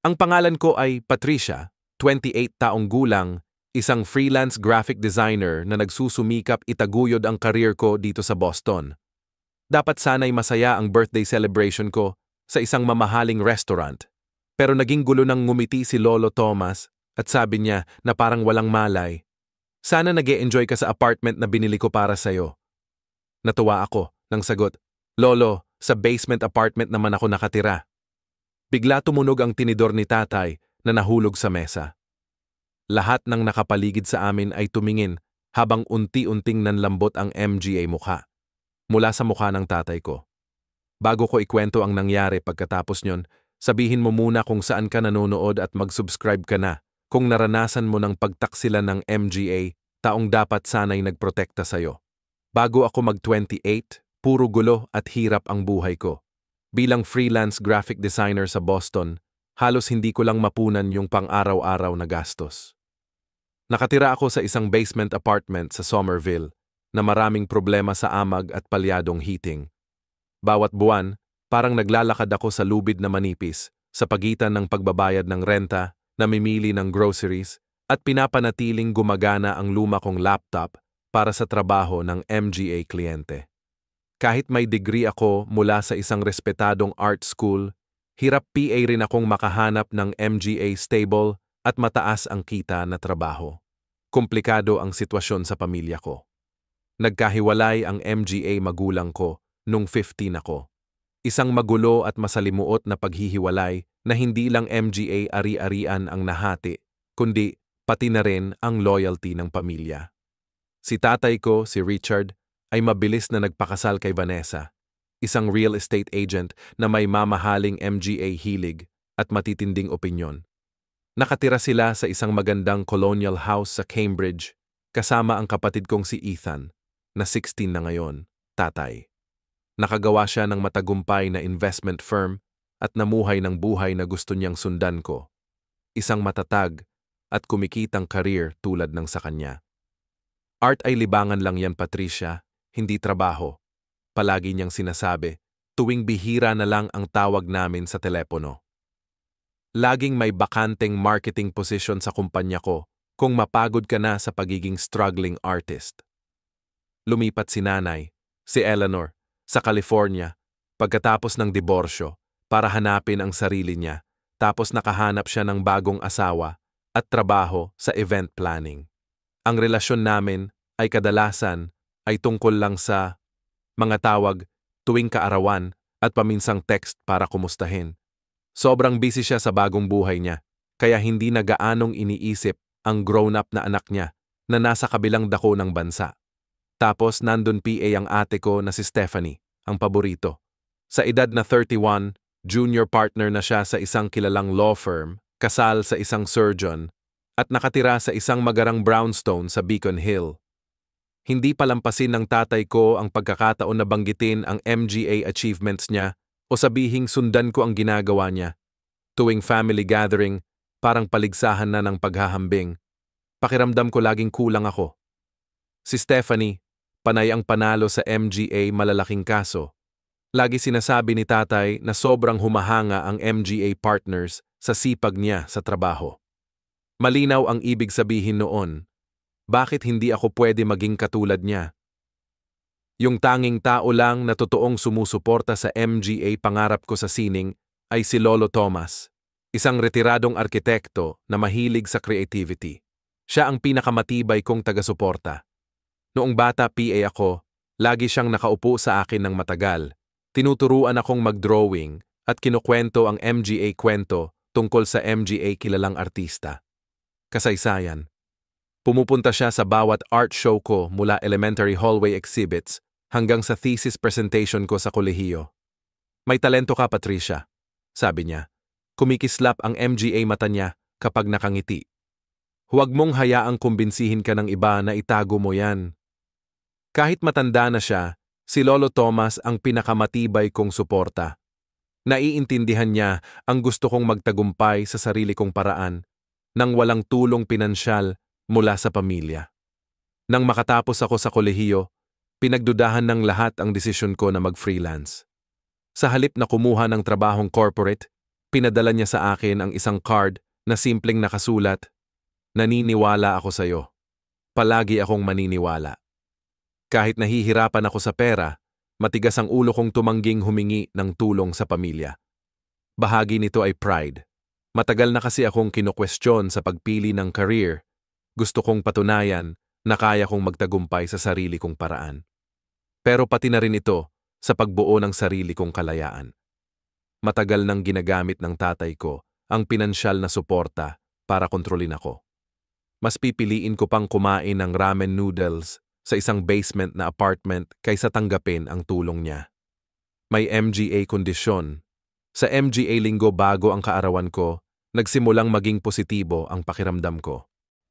Ang pangalan ko ay Patricia, 28 taong gulang, isang freelance graphic designer na nagsusumikap itaguyod ang career ko dito sa Boston. Dapat sana'y masaya ang birthday celebration ko sa isang mamahaling restaurant. Pero naging gulo nang ngumiti si Lolo Thomas at sabi niya na parang walang malay. Sana nag-e-enjoy ka sa apartment na binili ko para sa'yo. Natuwa ako nang sagot, Lolo, sa basement apartment naman ako nakatira. Bigla tumunog ang tinidor ni tatay na nahulog sa mesa. Lahat ng nakapaligid sa amin ay tumingin habang unti-unting nanlambot ang MGA mukha. Mula sa mukha ng tatay ko. Bago ko ikwento ang nangyari pagkatapos nyon, sabihin mo muna kung saan ka nanonood at mag-subscribe ka na kung naranasan mo ng pagtaksilan ng MGA, taong dapat sana'y nagprotekta sa'yo. Bago ako mag-28, puro gulo at hirap ang buhay ko. Bilang freelance graphic designer sa Boston, halos hindi ko lang mapunan yung pang-araw-araw na gastos. Nakatira ako sa isang basement apartment sa Somerville na maraming problema sa amag at palyadong heating. Bawat buwan, parang naglalakad ako sa lubid na manipis sa pagitan ng pagbabayad ng renta, namimili ng groceries, at pinapanatiling gumagana ang luma kong laptop para sa trabaho ng MGA kliyente. Kahit may degree ako mula sa isang respetadong art school, hirap PA rin akong makahanap ng MGA stable at mataas ang kita na trabaho. Komplikado ang sitwasyon sa pamilya ko. Nagkahiwalay ang MGA magulang ko nung 15 ako. Isang magulo at masalimuot na paghihiwalay na hindi lang MGA ari-arian ang nahati, kundi pati na rin ang loyalty ng pamilya. Si tatay ko, si Richard, ay mabilis na nagpakasal kay Vanessa, isang real estate agent na may mamahaling MGA hilig at matitinding opinyon. Nakatira sila sa isang magandang colonial house sa Cambridge, kasama ang kapatid kong si Ethan, na 16 na ngayon, tatay. Nakagawa siya ng matagumpay na investment firm at namuhay ng buhay na gusto niyang sundan ko. Isang matatag at kumikitang career tulad ng sa kanya. Art ay libangan lang yan, Patricia, hindi trabaho. Palagi niyang sinasabi, tuwing bihira na lang ang tawag namin sa telepono. Laging may bakanteng marketing position sa kumpanya ko kung mapagod ka na sa pagiging struggling artist. Lumipat si nanay, si Eleanor, sa California pagkatapos ng diborsyo para hanapin ang sarili niya, tapos nakahanap siya ng bagong asawa at trabaho sa event planning. Ang relasyon namin ay kadalasan ay tungkol lang sa mga tawag tuwing kaarawan at paminsang text para kumustahin. Sobrang busy siya sa bagong buhay niya, kaya hindi na gaanong iniisip ang grown-up na anak niya na nasa kabilang dako ng bansa. Tapos nandun PA ang ate ko na si Stephanie, ang paborito. Sa edad na 31, junior partner na siya sa isang kilalang law firm, kasal sa isang surgeon, at nakatira sa isang magarang brownstone sa Beacon Hill. Hindi palampasin ng tatay ko ang pagkakataon na banggitin ang MGA achievements niya o sabihing sundan ko ang ginagawa niya. Tuwing family gathering, parang paligsahan na ng paghahambing. Pakiramdam ko laging kulang ako. Si Stephanie, panay ang panalo sa MGA malalaking kaso. Lagi sinasabi ni tatay na sobrang humahanga ang MGA partners sa sipag niya sa trabaho. Malinaw ang ibig sabihin noon. Bakit hindi ako pwede maging katulad niya? Yung tanging tao lang na totoong sumusuporta sa MGA pangarap ko sa sining ay si Lolo Thomas, isang retiradong arkitekto na mahilig sa creativity. Siya ang pinakamatibay kong taga-suporta. Noong bata PA ako, lagi siyang nakaupo sa akin ng matagal. Tinuturuan akong mag-drawing at kinukwento ang MGA kwento tungkol sa MGA kilalang artista. Kasaysayan. Pumupunta siya sa bawat art show ko mula elementary hallway exhibits hanggang sa thesis presentation ko sa kolehiyo. May talento ka, Patricia, sabi niya. Kumikislap ang MGA mata niya kapag nakangiti. Huwag mong hayaang kumbinsihin ka ng iba na itago mo yan. Kahit matanda na siya, si Lolo Thomas ang pinakamatibay kong suporta. Naiintindihan niya ang gusto kong magtagumpay sa sarili kong paraan nang walang tulong pinansyal mula sa pamilya. Nang makatapos ako sa kolehiyo, pinagdudahan ng lahat ang desisyon ko na mag-freelance. Sa halip na kumuha ng trabahong corporate, Pinadala niya sa akin ang isang card na simpleng nakasulat, "Naniniwala ako sa'yo. Palagi akong maniniwala." Kahit nahihirapan ako sa pera, matigas ang ulo kong tumangging humingi ng tulong sa pamilya. Bahagi nito ay pride. Matagal na kasi akong kinukwestiyon sa pagpili ng career. Gusto kong patunayan na kaya kong magtagumpay sa sarili kong paraan. Pero pati na rin ito sa pagbuo ng sarili kong kalayaan. Matagal nang ginagamit ng tatay ko ang pinansyal na suporta para kontrolin ako. Mas pipiliin ko pang kumain ng ramen noodles sa isang basement na apartment kaysa tanggapin ang tulong niya. May MGA kondisyon. Sa MGA linggo bago ang kaarawan ko, nagsimulang maging positibo ang pakiramdam ko.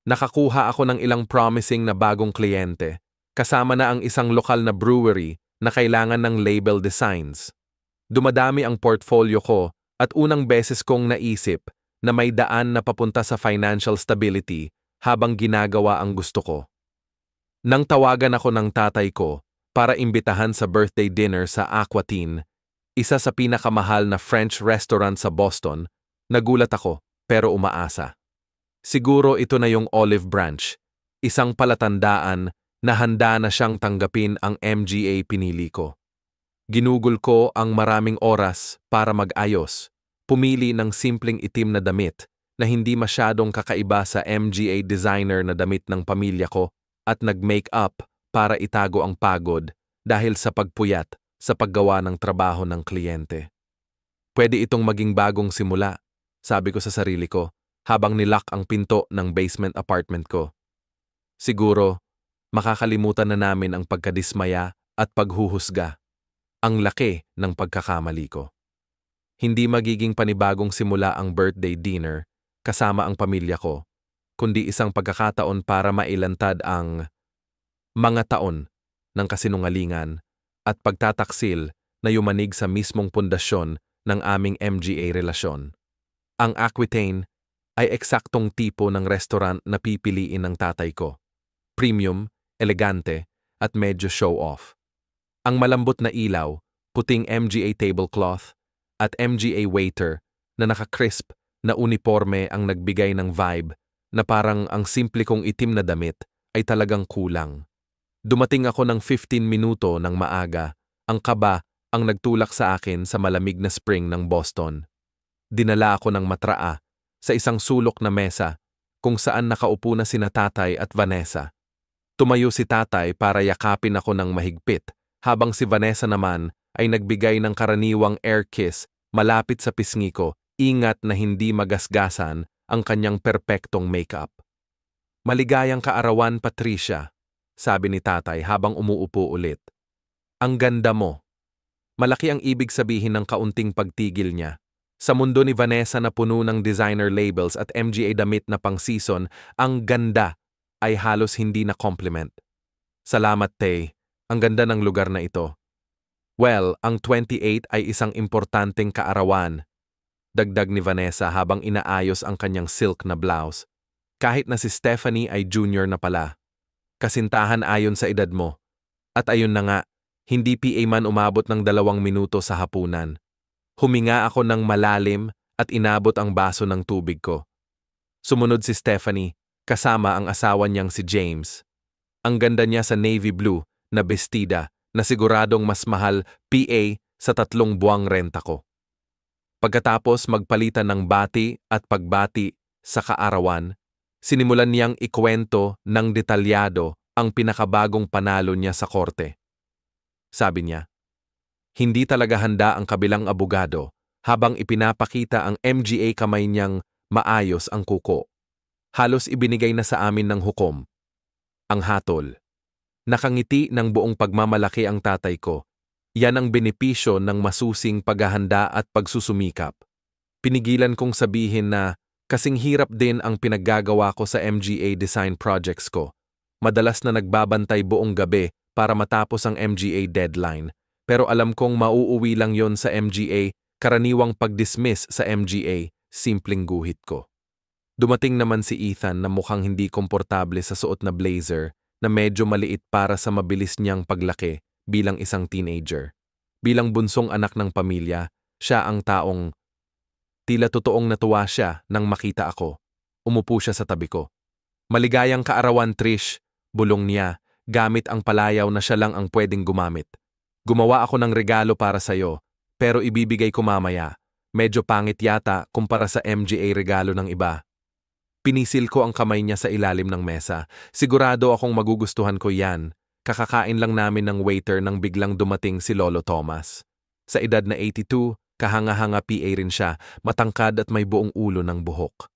Nakakuha ako ng ilang promising na bagong kliyente, kasama na ang isang lokal na brewery na kailangan ng label designs. Dumadami ang portfolio ko at unang beses kong naisip na may daan na papunta sa financial stability habang ginagawa ang gusto ko. Nang tawagan ako ng tatay ko para imbitahan sa birthday dinner sa Aquatine, isa sa pinakamahal na French restaurant sa Boston, nagulat ako pero umaasa. Siguro ito na yung Olive Branch, isang palatandaan na handa na siyang tanggapin ang MGA pinili ko. Ginugol ko ang maraming oras para mag-ayos, pumili ng simpleng itim na damit na hindi masyadong kakaiba sa MGA designer na damit ng pamilya ko at nag-make-up para itago ang pagod dahil sa pagpuyat sa paggawa ng trabaho ng kliyente. Pwede itong maging bagong simula, sabi ko sa sarili ko habang nilock ang pinto ng basement apartment ko. Siguro, makakalimutan na namin ang pagkadismaya at paghuhusga. Ang laki ng pagkakamali ko. Hindi magiging panibagong simula ang birthday dinner kasama ang pamilya ko, kundi isang pagkakataon para mailantad ang mga taon ng kasinungalingan at pagtataksil na yumanig sa mismong pundasyon ng aming MGA relasyon. Ang Aquitaine ay eksaktong tipo ng restaurant na pipiliin ng tatay ko. Premium, elegante, at medyo show-off. Ang malambot na ilaw, puting MGA tablecloth, at MGA waiter na naka-crisp na uniforme ang nagbigay ng vibe na parang ang simple kong itim na damit ay talagang kulang. Dumating ako ng 15 minuto ng maaga, ang kaba ang nagtulak sa akin sa malamig na spring ng Boston. Dinala ako ng matraa sa isang sulok na mesa kung saan nakaupo na sina Tatay at Vanessa. Tumayo si Tatay para yakapin ako ng mahigpit, habang si Vanessa naman ay nagbigay ng karaniwang air kiss malapit sa pisngi ko, ingat na hindi magasgasan ang kanyang perpektong makeup. "Maligayang kaarawan, Patricia," sabi ni Tatay habang umuupo ulit. "Ang ganda mo." Malaki ang ibig sabihin ng kaunting pagtigil niya. Sa mundo ni Vanessa na puno ng designer labels at MGA damit na pang-season, ang ganda ay halos hindi na compliment. "Salamat, Tay. Ang ganda ng lugar na ito." "Well, ang 28 ay isang importanteng kaarawan," dagdag ni Vanessa habang inaayos ang kanyang silk na blouse. "Kahit na si Stephanie ay junior na pala. Kasintahan ayon sa edad mo. At ayun na nga, hindi PA man umabot ng 2 minuto sa hapunan. Huminga ako ng malalim at inabot ang baso ng tubig ko. Sumunod si Stephanie, kasama ang asawa niyang si James. Ang ganda niya sa navy blue na bestida na siguradong mas mahal PA sa 3 buwang renta ko. Pagkatapos magpalitan ng bati at pagbati sa kaarawan, sinimulan niyang ikwento ng detalyado ang pinakabagong panalo niya sa korte. Sabi niya, hindi talaga handa ang kabilang abogado habang ipinapakita ang MGA kamay niyang maayos ang kuko. Halos ibinigay na sa amin ng hukom. Ang hatol. Nakangiti ng buong pagmamalaki ang tatay ko. Yan ang benepisyo ng masusing paghahanda at pagsusumikap. Pinigilan kong sabihin na kasing hirap din ang pinaggagawa ko sa MGA design projects ko. Madalas na nagbabantay buong gabi para matapos ang MGA deadline. Pero alam kong mauuwi lang yon sa MGA, karaniwang pag-dismiss sa MGA, simpleng guhit ko. Dumating naman si Ethan na mukhang hindi komportable sa suot na blazer na medyo maliit para sa mabilis niyang paglaki bilang isang teenager. Bilang bunsong anak ng pamilya, siya ang taong Tila totoong natuwa siya nang makita ako. Umupo siya sa tabi ko. Maligayang kaarawan, Trish, bulong niya, gamit ang palayaw na siya lang ang pwedeng gumamit. Gumawa ako ng regalo para sa'yo, pero ibibigay ko mamaya. Medyo pangit yata kumpara sa MGA regalo ng iba. Pinisil ko ang kamay niya sa ilalim ng mesa. Sigurado akong magugustuhan ko yan. Kakakain lang namin ng waiter nang biglang dumating si Lolo Thomas. Sa edad na 82, kahanga-hanga PA rin siya, matangkad at may buong ulo ng buhok.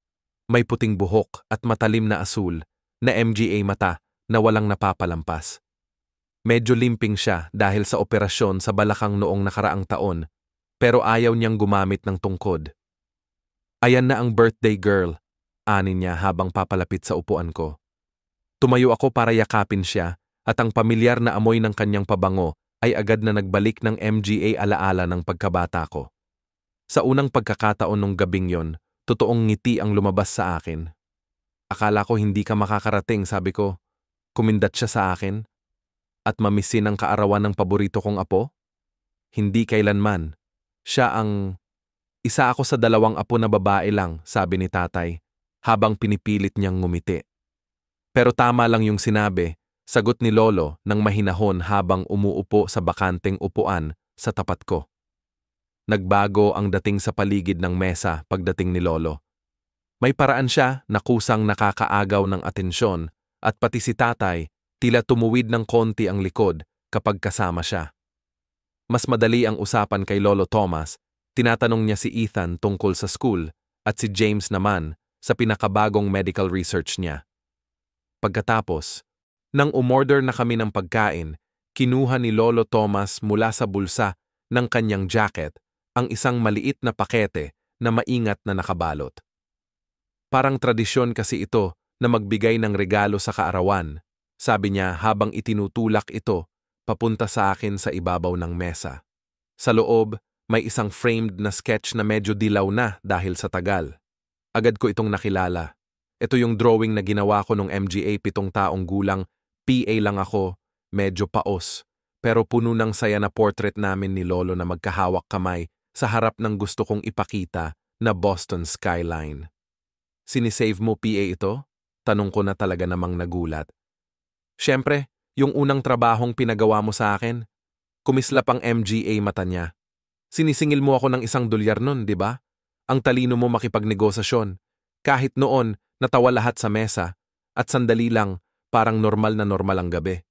May puting buhok at matalim na asul, na MGA mata na walang napapalampas. Medyo limping siya dahil sa operasyon sa balakang noong nakaraang taon, pero ayaw niyang gumamit ng tungkod. Ayan na ang birthday girl, anin niya habang papalapit sa upuan ko. Tumayo ako para yakapin siya at ang pamilyar na amoy ng kanyang pabango ay agad na nagbalik ng MGA alaala ng pagkabata ko. Sa unang pagkakataon nung gabing yon, totoong ngiti ang lumabas sa akin. Akala ko hindi ka makakarating, sabi ko. Kumindat siya sa akin. At mamisin ang kaarawan ng paborito kong apo? Hindi kailanman. Isa ako sa 2 apo na babae lang, sabi ni tatay, habang pinipilit niyang ngumiti. Pero tama lang yung sinabi, sagot ni Lolo nang mahinahon habang umuupo sa bakanteng upuan sa tapat ko. Nagbago ang dating sa paligid ng mesa pagdating ni Lolo. May paraan siya na kusang nakakaagaw ng atensyon at pati si tatay tila tumuwid ng konti ang likod kapag kasama siya. Mas madali ang usapan kay Lolo Thomas, tinatanong niya si Ethan tungkol sa school at si James naman sa pinakabagong medical research niya. Pagkatapos, nang umorder na kami ng pagkain, kinuha ni Lolo Thomas mula sa bulsa ng kanyang jacket ang isang maliit na pakete na maingat na nakabalot. Parang tradisyon kasi ito na magbigay ng regalo sa kaarawan, sabi niya habang itinutulak ito papunta sa akin sa ibabaw ng mesa. Sa loob, may isang framed na sketch na medyo dilaw na dahil sa tagal. Agad ko itong nakilala. Ito yung drawing na ginawa ko nung MGA 7 taong gulang, PA lang ako, medyo paos, pero puno ng saya na portrait namin ni Lolo na magkahawak kamay sa harap ng gusto kong ipakita na Boston skyline. Sinisave mo PA ito? Tanong ko na talaga namang nagulat. Siyempre, yung unang trabahong pinagawa mo sa akin. Kumislap ang MGA mata niya. Sinisingil mo ako ng $1 nun, di ba? Ang talino mo makipagnegosasyon. Kahit noon, natawa lahat sa mesa, at sandali lang, parang normal na normal ang gabi.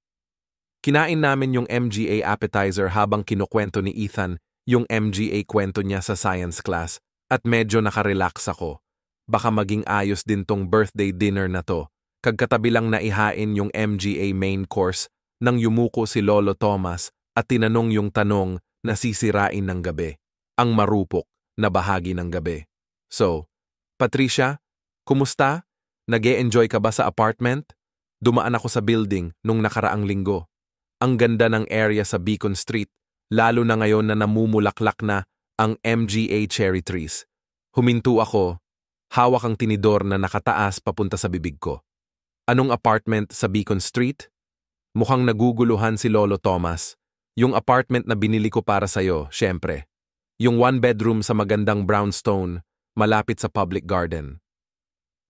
Kinain namin yung MGA appetizer habang kinukwento ni Ethan yung MGA kwento niya sa science class, at medyo nakarelax ako. Baka maging ayos din tong birthday dinner na to. Kagkatabi lang na ihain yung MGA main course nang yumuko si Lolo Thomas at tinanong yung tanong na sisirain ng gabi. Ang marupok na bahagi ng gabi. So, Patricia, kumusta? Nag-e-enjoy ka ba sa apartment? Dumaan ako sa building nung nakaraang linggo. Ang ganda ng area sa Beacon Street, lalo na ngayon na namumulaklak na ang MGA cherry trees. Huminto ako. Hawak ang tinidor na nakataas papunta sa bibig ko. Anong apartment sa Beacon Street? Mukhang naguguluhan si Lolo Thomas. Yung apartment na binili ko para sa'yo, syempre. Yung 1-bedroom sa magandang brownstone, malapit sa public garden.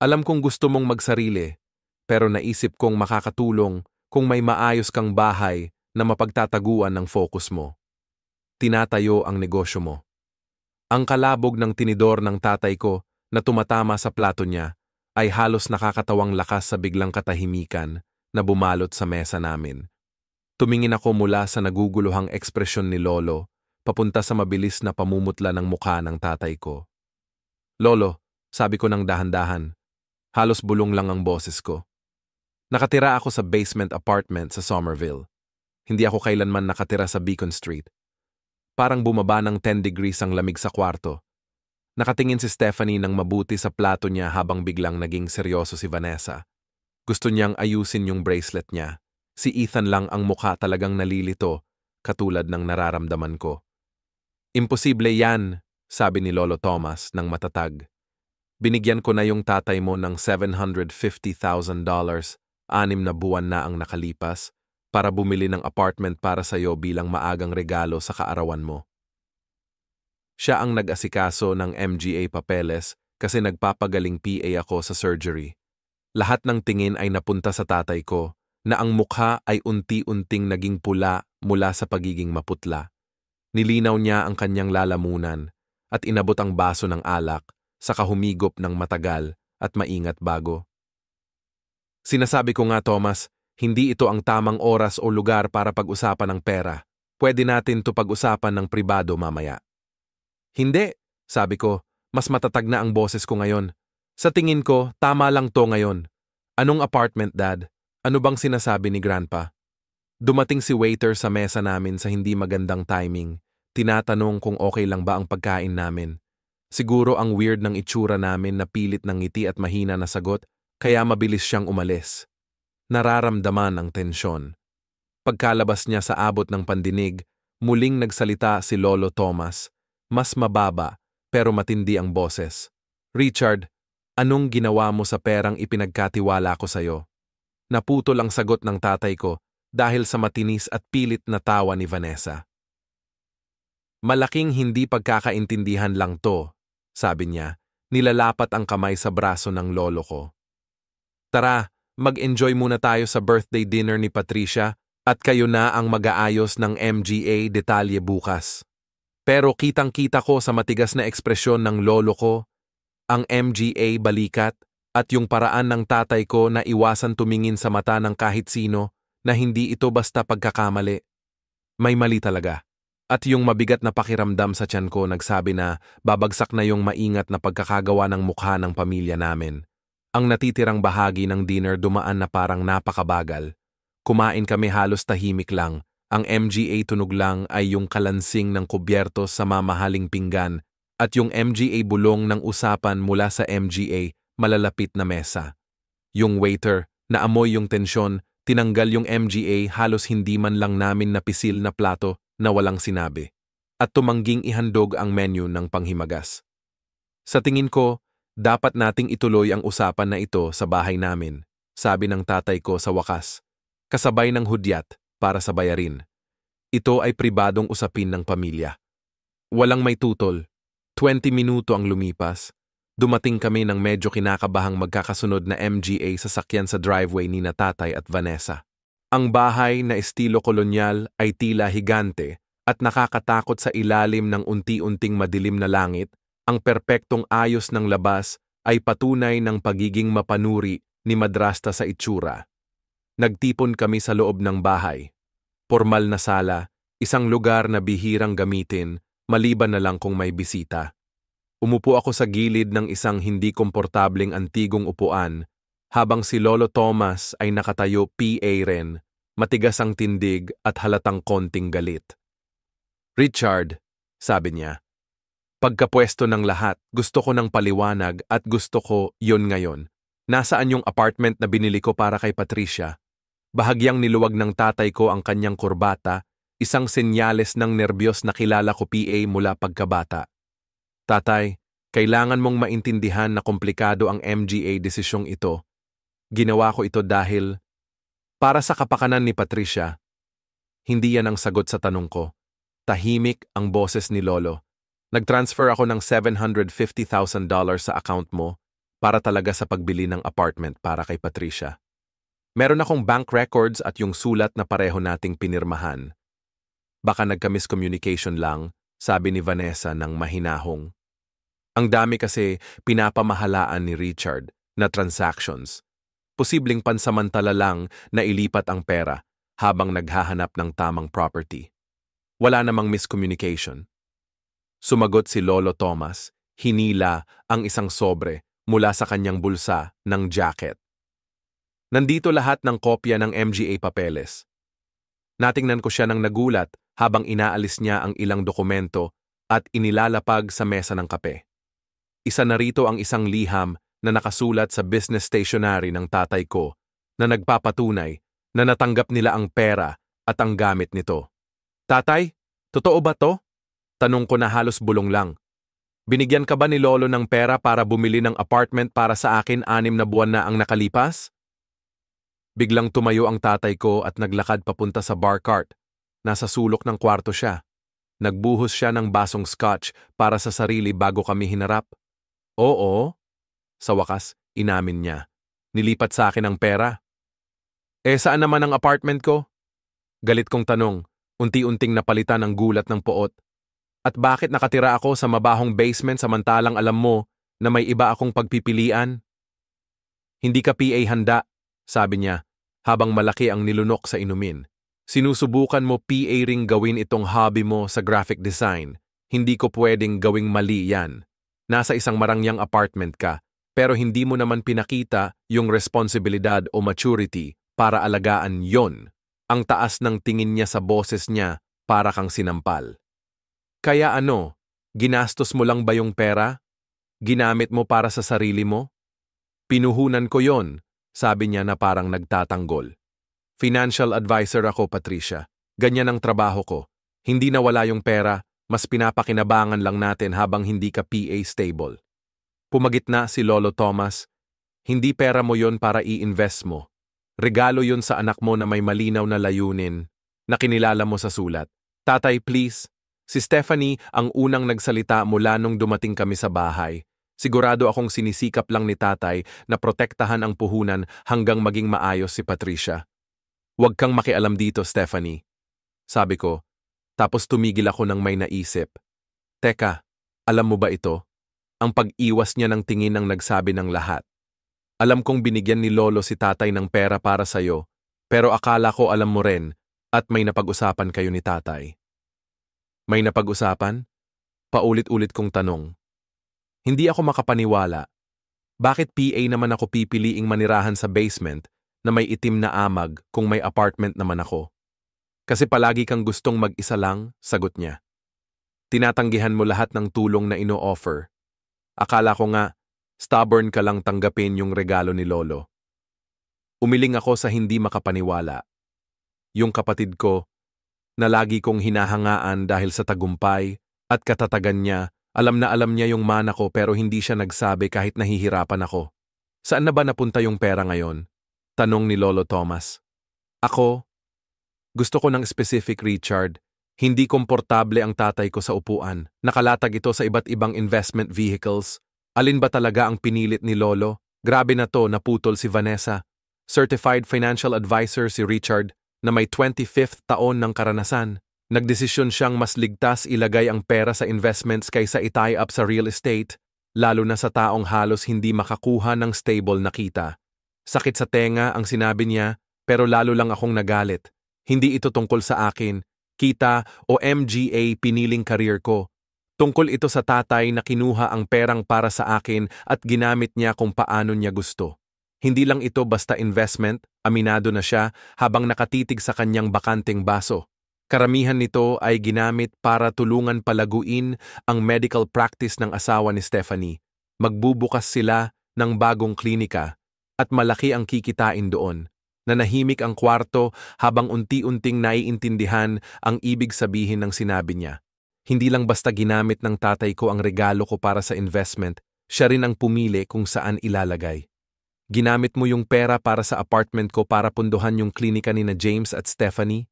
Alam kong gusto mong magsarili, pero naisip kong makakatulong kung may maayos kang bahay na mapagtataguan ng focus mo. Tinatayo ang negosyo mo. Ang kalabog ng tinidor ng tatay ko na tumatama sa plato niya ay halos nakakatawang lakas sa biglang katahimikan na bumalot sa mesa namin. Tumingin ako mula sa naguguluhang ekspresyon ni Lolo papunta sa mabilis na pamumutla ng mukha ng tatay ko. Lolo, sabi ko ng dahan-dahan, halos bulong lang ang boses ko. Nakatira ako sa basement apartment sa Somerville. Hindi ako kailanman nakatira sa Beacon Street. Parang bumaba ng 10 degrees ang lamig sa kwarto. Nakatingin si Stephanie ng mabuti sa plato niya habang biglang naging seryoso si Vanessa. Gusto niyang ayusin yung bracelet niya. Si Ethan lang ang mukha talagang nalilito, katulad ng nararamdaman ko. Imposible yan, sabi ni Lolo Thomas ng matatag. Binigyan ko na yung tatay mo ng $750,000, 6 na buwan na ang nakalipas, para bumili ng apartment para sa'yo bilang maagang regalo sa kaarawan mo. Siya ang nag-asikaso ng MGA papeles kasi nagpapagaling PA ako sa surgery. Lahat ng tingin ay napunta sa tatay ko, na ang mukha ay unti-unting naging pula mula sa pagiging maputla. Nilinaw niya ang kanyang lalamunan at inabot ang baso ng alak, saka humigop ng matagal at maingat bago. Sinasabi ko nga, Thomas, hindi ito ang tamang oras o lugar para pag-usapan ng pera. Pwede natin to pag-usapan ng pribado mamaya. Hindi, sabi ko, mas matatag na ang boses ko ngayon. Sa tingin ko, tama lang to ngayon. Anong apartment, Dad? Ano bang sinasabi ni Grandpa? Dumating si waiter sa mesa namin sa hindi magandang timing. Tinatanong kung okay lang ba ang pagkain namin. Siguro ang weird ng itsura namin na pilit ng ngiti at mahina na sagot, kaya mabilis siyang umalis. Nararamdaman ang tensyon. Pagkalabas niya sa abot ng pandinig, muling nagsalita si Lolo Thomas. Mas mababa, pero matindi ang boses. Richard, anong ginawa mo sa perang ipinagkatiwala ko sa'yo? Naputol ang sagot ng tatay ko dahil sa matinis at pilit na tawa ni Vanessa. Malaking hindi pagkakaintindihan lang to, sabi niya, nilalapat ang kamay sa braso ng lolo ko. Tara, mag-enjoy muna tayo sa birthday dinner ni Patricia at kayo na ang mag-aayos ng MGA detalye bukas. Pero kitang-kita ko sa matigas na ekspresyon ng lolo ko, ang MGA balikat at yung paraan ng tatay ko na iwasan tumingin sa mata ng kahit sino na hindi ito basta pagkakamali. May mali talaga. At yung mabigat na pakiramdam sa tiyan ko nagsabi na babagsak na yung maingat na pagkakagawa ng mukha ng pamilya namin. Ang natitirang bahagi ng dinner dumaan na parang napakabagal. Kumain kami halos tahimik lang. Ang MGA tunog lang ay yung kalansing ng kubyerto sa mamahaling pinggan at yung MGA bulong ng usapan mula sa MGA malalapit na mesa. Yung waiter, na amoy yung tensyon, tinanggal yung MGA halos hindi man lang namin napisil na plato na walang sinabi. At tumangging ihandog ang menu ng panghimagas. Sa tingin ko, dapat nating ituloy ang usapan na ito sa bahay namin, sabi ng tatay ko sa wakas. Kasabay ng hudyat para sa bayarin. Ito ay pribadong usapin ng pamilya. Walang may tutol. 20 minuto ang lumipas. Dumating kami ng medyo kinakabahang magkakasunod na MGA sasakyan sa driveway ni na tatay at Vanessa. Ang bahay na estilo kolonyal ay tila higante at nakakatakot sa ilalim ng unti-unting madilim na langit. Ang perpektong ayos ng labas ay patunay ng pagiging mapanuri ni madrasta sa itsura. Nagtipon kami sa loob ng bahay. Formal na sala, isang lugar na bihirang gamitin, maliban na lang kung may bisita. Umupo ako sa gilid ng isang hindi komportableng antigong upuan, habang si Lolo Thomas ay nakatayo PA rin, matigas ang tindig at halatang konting galit. Richard, sabi niya, pagkapwesto ng lahat, gusto ko ng paliwanag at gusto ko yon ngayon. Nasaan yung apartment na binili ko para kay Patricia? Bahagyang niluwag ng tatay ko ang kanyang kurbata, isang senyales ng nerbiyos na kilala ko PA mula pagkabata. Tatay, kailangan mong maintindihan na komplikado ang MGA desisyong ito. Ginawa ko ito dahil, para sa kapakanan ni Patricia, hindi yan ang sagot sa tanong ko. Tahimik ang boses ni Lolo. Nag-transfer ako ng $750,000 sa account mo para talaga sa pagbili ng apartment para kay Patricia. Meron akong bank records at yung sulat na pareho nating pinirmahan. Baka nagka-miscommunication lang, sabi ni Vanessa ng mahinahong. Ang dami kasi pinapamahalaan ni Richard na transactions. Posibleng pansamantala lang na ilipat ang pera habang naghahanap ng tamang property. Wala namang miscommunication. Sumagot si Lolo Thomas, hinila ang isang sobre mula sa kanyang bulsa ng jacket. Nandito lahat ng kopya ng MGA papeles. Natingnan ko siya ng nagulat habang inaalis niya ang ilang dokumento at inilalapag sa mesa ng kape. Isa na rito ang isang liham na nakasulat sa business stationery ng tatay ko na nagpapatunay na natanggap nila ang pera at ang gamit nito. Tatay, totoo ba to? Tanong ko na halos bulong lang. Binigyan ka ba ni Lolo ng pera para bumili ng apartment para sa akin 6 na buwan na ang nakalipas? Biglang tumayo ang tatay ko at naglakad papunta sa bar cart. Nasa sulok ng kwarto siya. Nagbuhos siya ng basong scotch para sa sarili bago kami hinarap. Oo. Sa wakas, inamin niya. Nilipat sa akin ang pera. Saan naman ang apartment ko? Galit kong tanong, unti-unting napalitan ang gulat ng poot. At bakit nakatira ako sa mabahong basement samantalang alam mo na may iba akong pagpipilian? Hindi ka PA handa, sabi niya, habang malaki ang nilunok sa inumin. Sinusubukan mo PA ring gawin itong hobby mo sa graphic design. Hindi ko pwedeng gawing mali yan. Nasa isang marangyang apartment ka, pero hindi mo naman pinakita yung responsibilidad o maturity para alagaan yon. Ang taas ng tingin niya sa boses niya para kang sinampal. Kaya ano, ginastos mo lang ba yung pera? Ginamit mo para sa sarili mo? Pinuhunan ko yon, sabi niya na parang nagtatanggol. Financial advisor ako, Patricia. Ganyan ang trabaho ko. Hindi nawala yung pera, mas pinapakinabangan lang natin habang hindi ka PA stable. Pumagitna si Lolo Thomas. Hindi pera mo yon para i-invest mo. Regalo yon sa anak mo na may malinaw na layunin na kinilala mo sa sulat. Tatay, please. Si Stephanie ang unang nagsalita mula nung dumating kami sa bahay. Sigurado akong sinisikap lang ni tatay na protektahan ang puhunan hanggang maging maayos si Patricia. Huwag kang makialam dito, Stephanie. Sabi ko, tapos tumigil ako ng may naisip. Teka, alam mo ba ito? Ang pag-iwas niya ng tingin ang nagsabi ng lahat. Alam kong binigyan ni Lolo si tatay ng pera para sa'yo, pero akala ko alam mo rin at may napag-usapan kayo ni tatay. May napag-usapan? Paulit-ulit kong tanong. Hindi ako makapaniwala. Bakit PA naman ako pipiliing manirahan sa basement na may itim na amag kung may apartment naman ako? Kasi palagi kang gustong mag-isa lang, sagot niya. Tinatanggihan mo lahat ng tulong na ino-offer. Akala ko nga, stubborn ka lang tanggapin yung regalo ni Lolo. Umiling ako sa hindi makapaniwala. Yung kapatid ko, na lagi kong hinahangaan dahil sa tagumpay at katatagan niya, alam na alam niya yung mana ko pero hindi siya nagsabi kahit nahihirapan ako. Saan na ba napunta yung pera ngayon? Tanong ni Lolo Thomas. Ako, gusto ko ng specific, Richard. Hindi komportable ang tatay ko sa upuan. Nakalatag ito sa iba't ibang investment vehicles. Alin ba talaga ang pinilit ni Lolo? Grabe na to, naputol si Vanessa. Certified financial advisor si Richard na may 25th taon ng karanasan. Nagdesisyon siyang mas ligtas ilagay ang pera sa investments kaysa i-tie up sa real estate, lalo na sa taong halos hindi makakuha ng stable na kita. Sakit sa tenga ang sinabi niya, pero lalo lang akong nagalit. Hindi ito tungkol sa akin, kita o MGA piniling career ko. Tungkol ito sa tatay na kinuha ang perang para sa akin at ginamit niya kung paano niya gusto. Hindi lang ito basta investment, aminado na siya habang nakatitig sa kanyang bakanteng baso. Karamihan nito ay ginamit para tulungan palaguin ang medical practice ng asawa ni Stephanie. Magbubukas sila ng bagong klinika at malaki ang kikitain doon. Nanahimik ang kwarto habang unti-unting naiintindihan ang ibig sabihin ng sinabi niya. Hindi lang basta ginamit ng tatay ko ang regalo ko para sa investment, siya rin ang pumili kung saan ilalagay. Ginamit mo yung pera para sa apartment ko para punduhan yung klinika ni na James at Stephanie?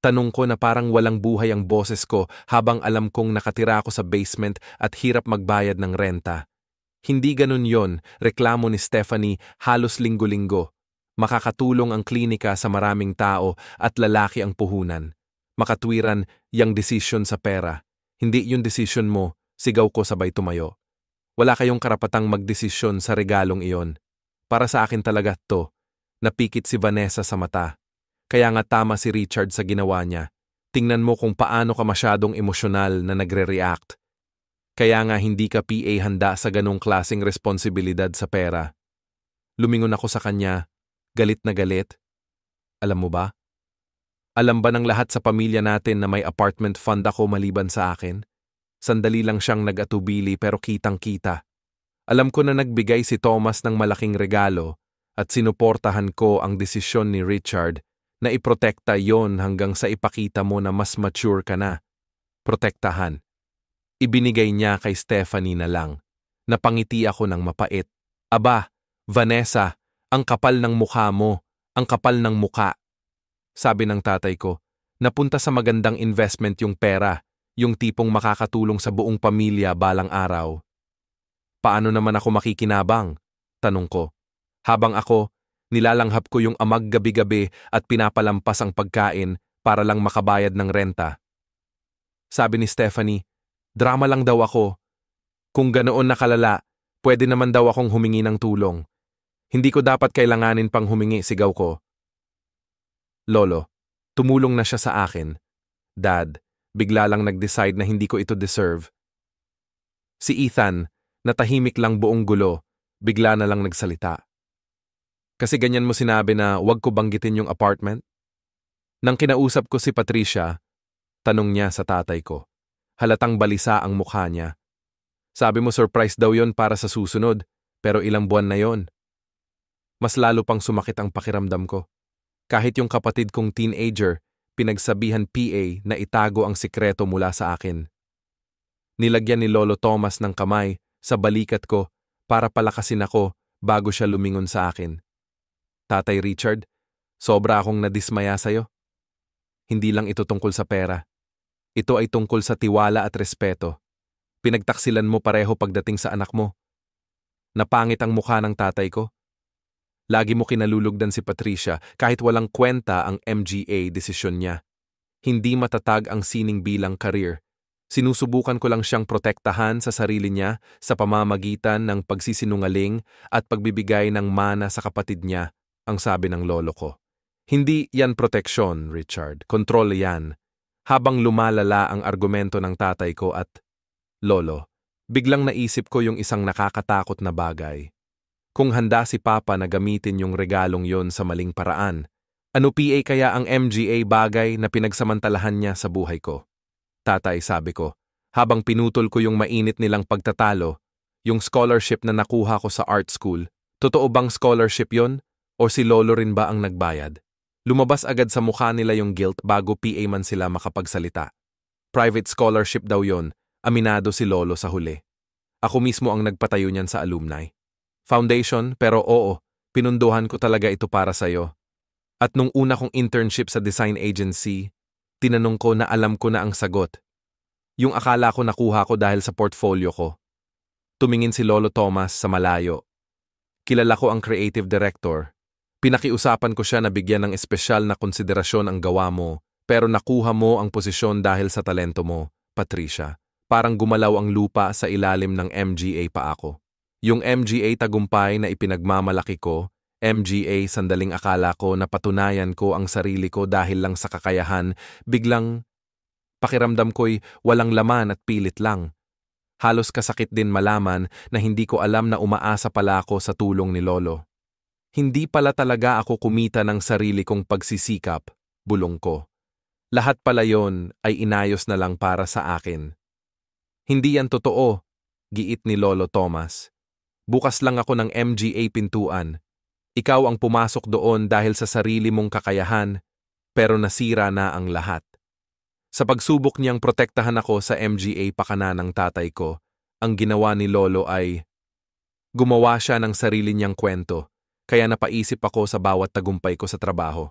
Tanong ko na parang walang buhay ang boses ko habang alam kong nakatira ako sa basement at hirap magbayad ng renta. Hindi ganun yon, reklamo ni Stephanie halos linggo-linggo. Makakatulong ang klinika sa maraming tao at lalaki ang puhunan. Makatwiran yang desisyon sa pera. Hindi yung desisyon mo, sigaw ko sabay tumayo. Wala kayong karapatang magdesisyon sa regalong iyon. Para sa akin talaga to, napikit si Vanessa sa mata. Kaya nga tama si Richard sa ginawa niya. Tingnan mo kung paano ka masyadong emosyonal na nagre-react. Kaya nga hindi ka PA handa sa ganong klaseng responsibilidad sa pera. Lumingon ako sa kanya, galit na galit. Alam mo ba? Alam ba ng lahat sa pamilya natin na may apartment fund ako maliban sa akin? Sandali lang siyang nag-atubili pero kitang-kita. Alam ko na nagbigay si Thomas ng malaking regalo at sinuportahan ko ang desisyon ni Richard na iprotekta yon hanggang sa ipakita mo na mas mature ka na. Protektahan. Ibinigay niya kay Stephanie na lang. Napangiti ako ng mapait. Aba, Vanessa, ang kapal ng mukha mo, ang kapal ng muka. Sabi ng tatay ko, napunta sa magandang investment yung pera, Yung tipong makakatulong sa buong pamilya balang araw. Paano naman ako makikinabang? Tanong ko. Habang ako, nilalanghap ko yung amag gabi-gabi at pinapalampas ang pagkain para lang makabayad ng renta. Sabi ni Stephanie, drama lang daw ako. Kung ganoon nakalala, pwede naman daw akong humingi ng tulong. Hindi ko dapat kailanganin pang humingi, sigaw ko. Lolo, tumulong na siya sa akin. Dad, bigla lang nag-decide na hindi ko ito deserve. Si Ethan, natahimik lang buong gulo, bigla na lang nagsalita. Kasi ganyan mo sinabi na wag ko banggitin yung apartment? Nang kinausap ko si Patricia, tanong niya sa tatay ko. Halatang balisa ang mukha niya. Sabi mo surprise daw yon para sa susunod, pero ilang buwan na yon. Mas lalo pang sumakit ang pakiramdam ko. Kahit yung kapatid kong teenager, pinagsabihan PA na itago ang sikreto mula sa akin. Nilagyan ni Lolo Thomas ng kamay sa balikat ko para palakasin ako bago siya lumingon sa akin. Tatay Richard, sobra akong nadismaya sa'yo. Hindi lang ito tungkol sa pera. Ito ay tungkol sa tiwala at respeto. Pinagtaksilan mo pareho pagdating sa anak mo. Napangit ang mukha ng tatay ko. Lagi mo kinalulugdan si Patricia kahit walang kwenta ang MGA desisyon niya. Hindi matatag ang sining bilang career. Sinusubukan ko lang siyang protektahan sa sarili niya sa pamamagitan ng pagsisinungaling at pagbibigay ng mana sa kapatid niya, ang sabi ng lolo ko. Hindi yan proteksyon, Richard. Kontrol yan. Habang lumalala ang argumento ng tatay ko at, Lolo, biglang naisip ko yung isang nakakatakot na bagay. Kung handa si Papa na gamitin yung regalong yon sa maling paraan, ano PA kaya ang MGA bagay na pinagsamantalahan niya sa buhay ko? Tatay, sabi ko, habang pinutol ko yung mainit nilang pagtatalo, yung scholarship na nakuha ko sa art school, totoo bang scholarship yon? O si Lolo rin ba ang nagbayad? Lumabas agad sa mukha nila yung guilt bago PA man sila makapagsalita. Private scholarship daw yon, aminado si Lolo sa huli. Ako mismo ang nagpatayo niyan sa alumni. Foundation, pero oo, pinunduhan ko talaga ito para sa'yo. At nung una kong internship sa design agency, tinanong ko na alam ko na ang sagot. Yung akala ko nakuha ko dahil sa portfolio ko. Tumingin si Lolo Thomas sa malayo. Kilala ko ang creative director. Pinakiusapan ko siya na bigyan ng espesyal na konsiderasyon ang gawa mo, pero nakuha mo ang posisyon dahil sa talento mo, Patricia. Parang gumalaw ang lupa sa ilalim ng MGA pa ako. Yung MGA tagumpay na ipinagmamalaki ko, MGA sandaling akala ko na patunayan ko ang sarili ko dahil lang sa kakayahan, biglang pakiramdam ko'y walang laman at pilit lang. Halos kasakit din malaman na hindi ko alam na umaasa pala ako sa tulong ni Lolo. Hindi pala talaga ako kumita ng sarili kong pagsisikap, bulong ko. Lahat pala yon ay inayos na lang para sa akin. Hindi yan totoo, giit ni Lolo Thomas. Bukas lang ako ng MGA pintuan. Ikaw ang pumasok doon dahil sa sarili mong kakayahan, pero nasira na ang lahat. Sa pagsubok niyang protektahan ako sa MGA pakana ng tatay ko, ang ginawa ni Lolo ay gumawa siya ng sarili niyang kwento. Kaya napaisip ako sa bawat tagumpay ko sa trabaho.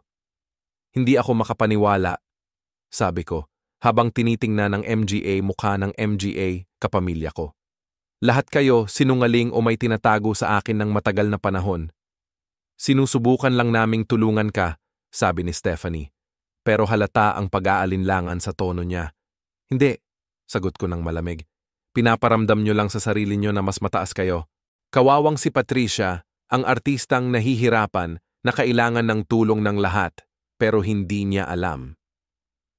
Hindi ako makapaniwala, sabi ko, habang tinitingnan ng MGA mukha ng MGA kapamilya ko. Lahat kayo sinungaling o may tinatago sa akin ng matagal na panahon. Sinusubukan lang naming tulungan ka, sabi ni Stephanie. Pero halata ang pag-aalinlangan sa tono niya. Hindi, sagot ko ng malamig. Pinaparamdam nyo lang sa sarili nyo na mas mataas kayo. Kawawang si Patricia, ang artistang nahihirapan na kailangan ng tulong ng lahat pero hindi niya alam.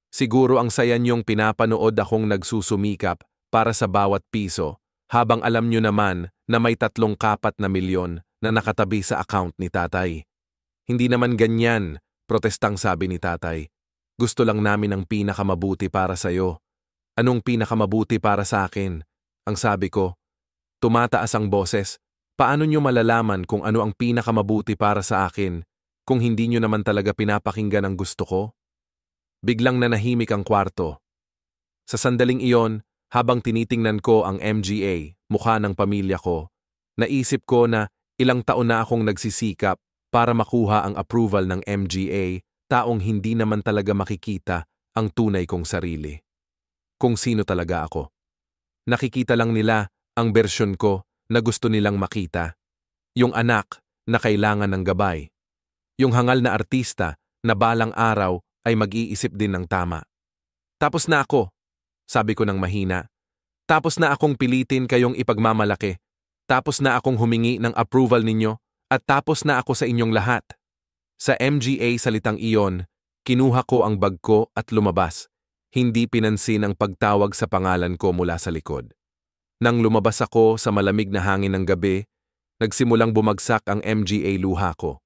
Siguro ang saya niyong pinapanood akong nagsusumikap para sa bawat piso habang alam niyo naman na may 3-4 na milyon na nakatabi sa account ni tatay. Hindi naman ganyan, protestang sabi ni tatay. Gusto lang namin ang pinakamabuti para sa'yo. Anong pinakamabuti para sa akin? Ang sabi ko. Tumataas ang boses. Paano nyo malalaman kung ano ang pinakamabuti para sa akin kung hindi nyo naman talaga pinapakinggan ang gusto ko? Biglang nanahimik ang kwarto. Sa sandaling iyon, habang tinitingnan ko ang MGA, mukha ng pamilya ko, naisip ko na ilang taon na akong nagsisikap para makuha ang approval ng MGA, taong hindi naman talaga makikita ang tunay kong sarili. kung sino talaga ako. Nakikita lang nila ang bersyon ko na gusto nilang makita. Yung anak na kailangan ng gabay. Yung hangal na artista na balang araw ay mag-iisip din ng tama. Tapos na ako, sabi ko ng mahina. Tapos na akong pilitin kayong ipagmamalaki. Tapos na akong humingi ng approval ninyo at tapos na ako sa inyong lahat. Sa MGA salitang iyon, kinuha ko ang bag ko at lumabas. Hindi pinansin ang pagtawag sa pangalan ko mula sa likod. Nang lumabas ako sa malamig na hangin ng gabi, nagsimulang bumagsak ang MGA luha ko.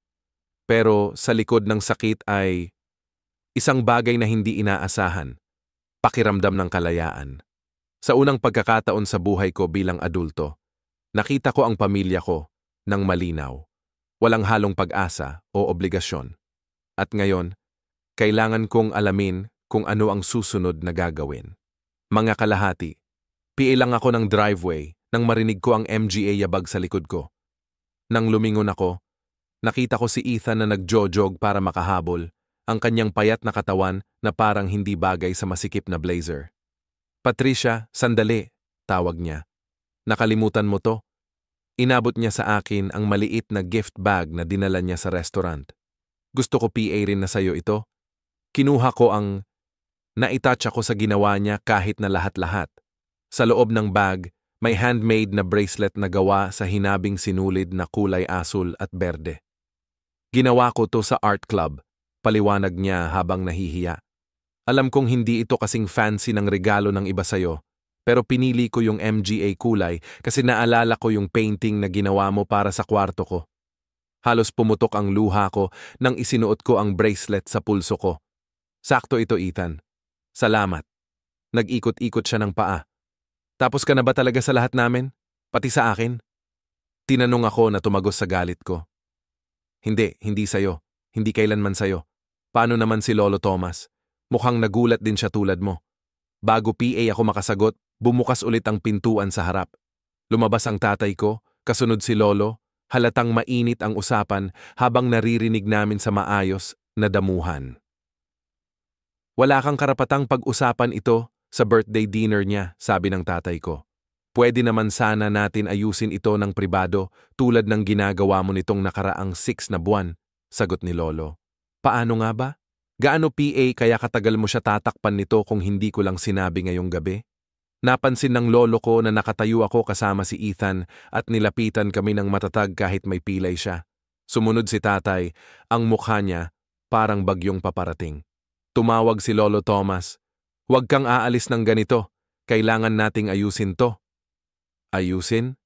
Pero sa likod ng sakit ay isang bagay na hindi inaasahan, pakiramdam ng kalayaan. Sa unang pagkakataon sa buhay ko bilang adulto, nakita ko ang pamilya ko ng malinaw. Walang halong pag-asa o obligasyon. At ngayon, kailangan kong alamin kung ano ang susunod na gagawin. Mga kalahati, piilang ako ng driveway nang marinig ko ang MGA yabag sa likod ko. Nang lumingon ako, nakita ko si Ethan na nagjojog para makahabol, ang kanyang payat na katawan na parang hindi bagay sa masikip na blazer. Patricia, sandali, tawag niya. Nakalimutan mo to? Inabot niya sa akin ang maliit na gift bag na dinala niya sa restaurant. Gusto ko PA rin na sayo ito. Kinuha ko ang naitouch ako sa ginawa niya kahit na lahat-lahat. Sa loob ng bag, may handmade na bracelet na gawa sa hinabing sinulid na kulay asul at berde. Ginawa ko to sa art club, paliwanag niya habang nahihiya. Alam kong hindi ito kasing fancy ng regalo ng iba sayo, pero pinili ko yung MGA kulay kasi naalala ko yung painting na ginawa mo para sa kwarto ko. Halos pumutok ang luha ko nang isinuot ko ang bracelet sa pulso ko. Sakto ito, Ethan. Salamat. Nag-ikot-ikot siya ng paa. Tapos ka na ba talaga sa lahat namin? Pati sa akin? Tinanong ako na tumagos sa galit ko. Hindi sayo. Hindi kailanman sayo. Paano naman si Lolo Thomas? Mukhang nagulat din siya tulad mo. Bago PA ako makasagot, bumukas ulit ang pintuan sa harap. Lumabas ang tatay ko, kasunod si Lolo, halatang mainit ang usapan habang naririnig namin sa maayos na damuhan. Wala kang karapatang pag-usapan ito sa birthday dinner niya, sabi ng tatay ko. Pwede naman sana natin ayusin ito ng pribado tulad ng ginagawa mo nitong nakaraang 6 na buwan, sagot ni Lolo. Paano nga ba? Gaano PA kaya katagal mo siya tatakpan nito kung hindi ko lang sinabi ngayong gabi? Napansin ng lolo ko na nakatayo ako kasama si Ethan at nilapitan kami ng matatag kahit may pilay siya. Sumunod si tatay, ang mukha niya parang bagyong paparating. Tumawag si Lolo Thomas. Huwag kang aalis ng ganito, kailangan nating ayusin to. Ayusin?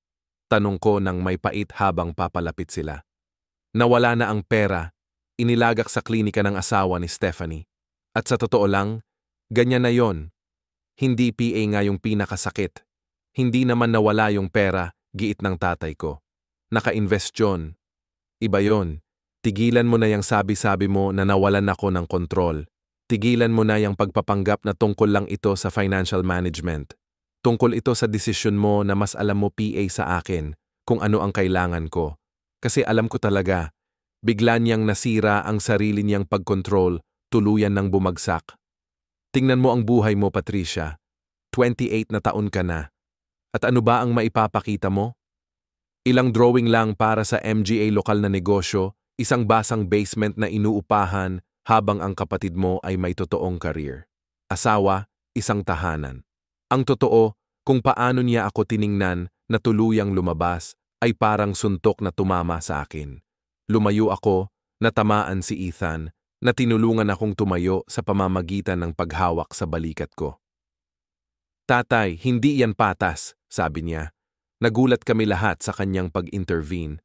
Tanong ko nang may pait habang papalapit sila. Nawala na ang pera. Inilagak sa klinika ng asawa ni Stephanie. At sa totoo lang, ganyan na yon. Hindi PA nga yung pinakasakit. Hindi naman nawala yung pera, giit ng tatay ko. Naka-invest yun. Iba yon. Tigilan mo na yung sabi-sabi mo na nawalan ako ng kontrol. Tigilan mo na yung pagpapanggap na tungkol lang ito sa financial management. Tungkol ito sa desisyon mo na mas alam mo PA sa akin kung ano ang kailangan ko. Kasi alam ko talaga, bigla niyang nasira ang sarili niyang pagkontrol, tuluyan ng bumagsak. Tingnan mo ang buhay mo, Patricia. 28 na taon ka na. At ano ba ang maipapakita mo? Ilang drawing lang para sa MGA lokal na negosyo, isang basang basement na inuupahan habang ang kapatid mo ay may totoong career. Asawa, isang tahanan. Ang totoo, kung paano niya ako tiningnan na tuluyang lumabas, ay parang suntok na tumama sa akin. Lumayo ako, natamaan si Ethan, na tinulungan akong tumayo sa pamamagitan ng paghawak sa balikat ko. Tatay, hindi yan patas, sabi niya. Nagulat kami lahat sa kanyang pag-intervene.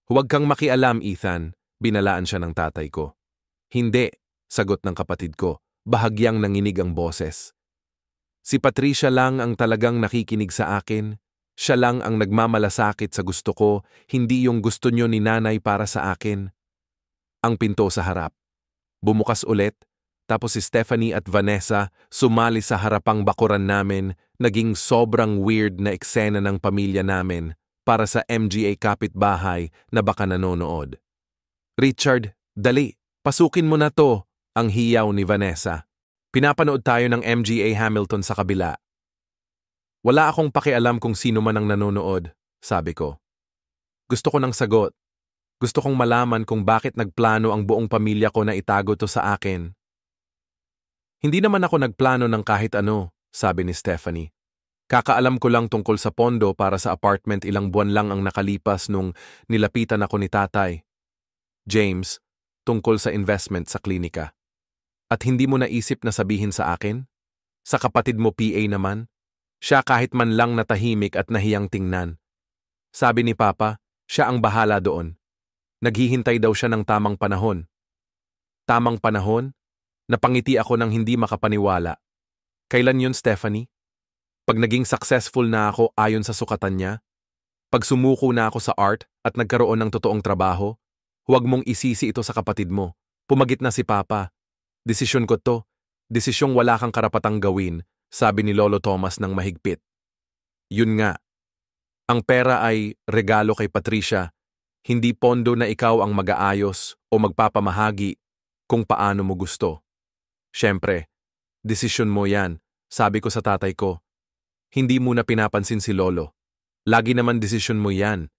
Huwag kang makialam, Ethan, binalaan siya ng tatay ko. Hindi, sagot ng kapatid ko, bahagyang nanginig ang boses. Si Patricia lang ang talagang nakikinig sa akin. Siya lang ang nagmamalasakit sa gusto ko, hindi yung gusto niyo ni nanay para sa akin. Ang pinto sa harap. Bumukas ulit, tapos si Stephanie at Vanessa sumali sa harapang bakuran namin, naging sobrang weird na eksena ng pamilya namin para sa MGA kapitbahay na baka nanonood. Richard, dali, pasukin mo na to, ang hiyaw ni Vanessa. Pinapanood tayo ng MGA Hamilton sa kabila. Wala akong pakialam kung sino man ang nanonood, sabi ko. Gusto ko ng sagot. Gusto kong malaman kung bakit nagplano ang buong pamilya ko na itago to sa akin. Hindi naman ako nagplano ng kahit ano, sabi ni Stephanie. Kakaalam ko lang tungkol sa pondo para sa apartment, ilang buwan lang ang nakalipas nung nilapitan ako ni tatay. James, tungkol sa investment sa klinika. At hindi mo naisip na sabihin sa akin? Sa kapatid mo PA naman? Siya kahit man lang natahimik at nahiyang tingnan. Sabi ni Papa, siya ang bahala doon. Naghihintay daw siya ng tamang panahon. Tamang panahon? Napangiti ako ng hindi makapaniwala. Kailan yun, Stephanie? Pag naging successful na ako ayon sa sukatan niya? Pag sumuko na ako sa art at nagkaroon ng totoong trabaho? Huwag mong isisi ito sa kapatid mo. Pumagit na si Papa. Desisyon ko to. Desisyong wala kang karapatang gawin, sabi ni Lolo Thomas ng mahigpit. Yun nga. Ang pera ay regalo kay Patricia. Hindi pondo na ikaw ang mag-aayos o magpapamahagi kung paano mo gusto. Siyempre, desisyon mo yan, sabi ko sa tatay ko. Hindi mo na pinapansin si Lolo. Lagi naman desisyon mo yan.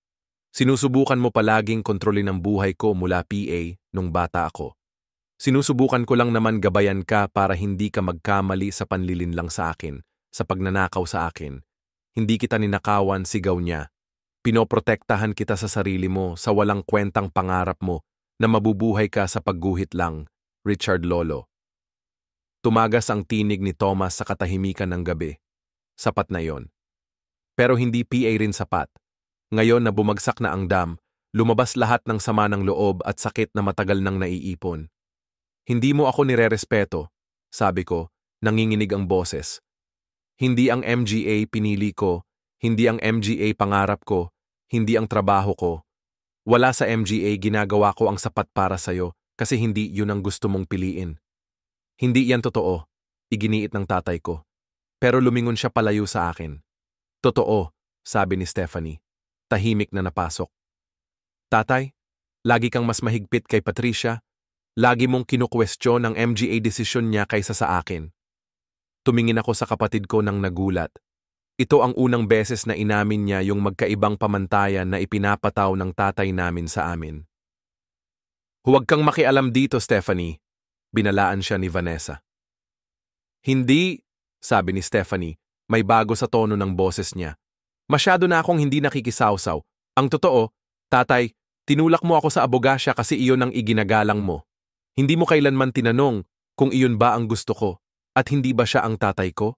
Sinusubukan mo palaging kontrolin ang buhay ko mula PA nung bata ako. Sinusubukan ko lang naman gabayan ka para hindi ka magkamali sa panlilinlang sa akin, sa pagnanakaw sa akin. Hindi kita ninakawan, sigaw niya. Pinoprotektahan kita sa sarili mo sa walang kwentang pangarap mo na mabubuhay ka sa pagguhit lang, Richard Lolo. Tumagas ang tinig ni Thomas sa katahimikan ng gabi. Sapat na yon. Pero hindi PA rin sapat. Ngayon na bumagsak na ang dam, lumabas lahat ng sama ng loob at sakit na matagal nang naiipon. Hindi mo ako nirerespeto, sabi ko, nanginginig ang boses. Hindi ang MGA pinili ko, hindi ang MGA pangarap ko, hindi ang trabaho ko. Wala sa MGA ginagawa ko ang sapat para sa'yo kasi hindi yun ang gusto mong piliin. Hindi yan totoo, iginiit ng tatay ko. Pero lumingon siya palayo sa akin. Totoo, sabi ni Stephanie. Tahimik na napasok. Tatay, lagi kang mas mahigpit kay Patricia. Lagi mong kinukwestiyon ang MGA desisyon niya kaysa sa akin. Tumingin ako sa kapatid ko nang nagulat. Ito ang unang beses na inamin niya yung magkaibang pamantayan na ipinapataw ng tatay namin sa amin. Huwag kang makialam dito, Stephanie. Binalaan siya ni Vanessa. Hindi, sabi ni Stephanie, may bago sa tono ng boses niya. Masyado na akong hindi nakikisawsaw. Ang totoo, tatay, tinulak mo ako sa abogasya kasi iyon ang iginagalang mo. Hindi mo kailanman tinanong kung iyon ba ang gusto ko at hindi ba siya ang tatay ko?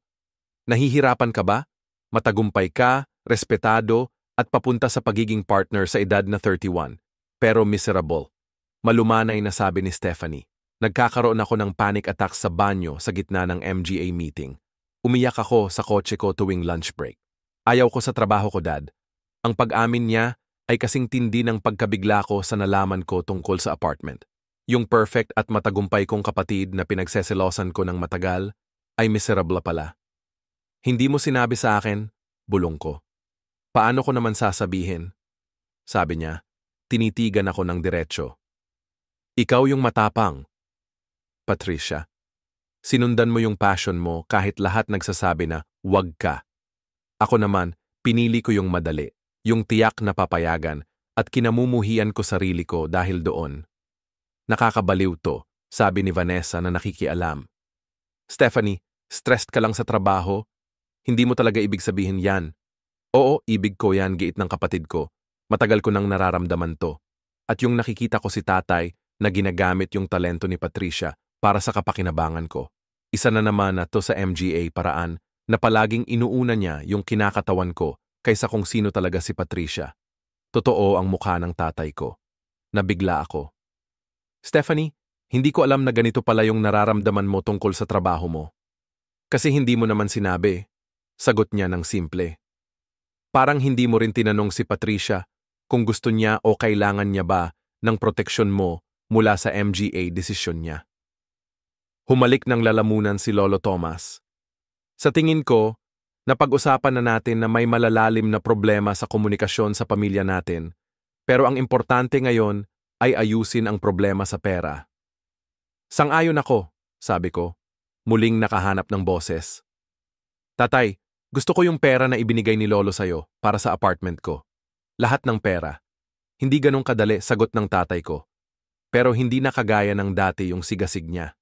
Nahihirapan ka ba? Matagumpay ka, respetado, at papunta sa pagiging partner sa edad na 31. Pero miserable. Malumanay na sabi ni Stephanie. Nagkakaroon ako ng panic attack sa banyo sa gitna ng MGA meeting. Umiyak ako sa kotse ko tuwing lunch break. Ayaw ko sa trabaho ko, Dad. Ang pag-amin niya ay kasing tindi ng pagkabigla ko sa nalaman ko tungkol sa apartment. Yung perfect at matagumpay kong kapatid na pinagseselosan ko ng matagal ay miserable pala. Hindi mo sinabi sa akin, bulong ko. Paano ko naman sasabihin? Sabi niya, tinitigan ako ng diretsyo. Ikaw yung matapang. Patricia, sinundan mo yung passion mo kahit lahat nagsasabi na wag ka. Ako naman, pinili ko yung madali, yung tiyak na papayagan at kinamumuhian ko sarili ko dahil doon. Nakakabaliw to, sabi ni Vanessa na nakikialam. Stephanie, stressed ka lang sa trabaho? Hindi mo talaga ibig sabihin yan. Oo, ibig ko yan, giit ng kapatid ko. Matagal ko nang nararamdaman to. At yung nakikita ko si tatay na ginagamit yung talento ni Patricia para sa kapakinabangan ko. Isa na naman na to sa MGA paraan na palaging inuuna niya yung kinakatawan ko kaysa kung sino talaga si Patricia. Totoo ang mukha ng tatay ko. Nabigla ako. Stephanie, hindi ko alam na ganito pala yung nararamdaman mo tungkol sa trabaho mo. Kasi hindi mo naman sinabi. Sagot niya ng simple. Parang hindi mo rin tinanong si Patricia kung gusto niya o kailangan niya ba ng proteksyon mo mula sa MGA desisyon niya. Humalik ng lalamunan si Lolo Thomas. Sa tingin ko, napag-usapan na natin na may malalalim na problema sa komunikasyon sa pamilya natin, pero ang importante ngayon ay ayusin ang problema sa pera. Sang-ayon ako, sabi ko. muling nakahanap ng boses. Tatay, gusto ko yung pera na ibinigay ni Lolo sa'yo para sa apartment ko. Lahat ng pera. Hindi ganun kadali, sagot ng tatay ko. Pero hindi na kagaya ng dati yung sigasig niya.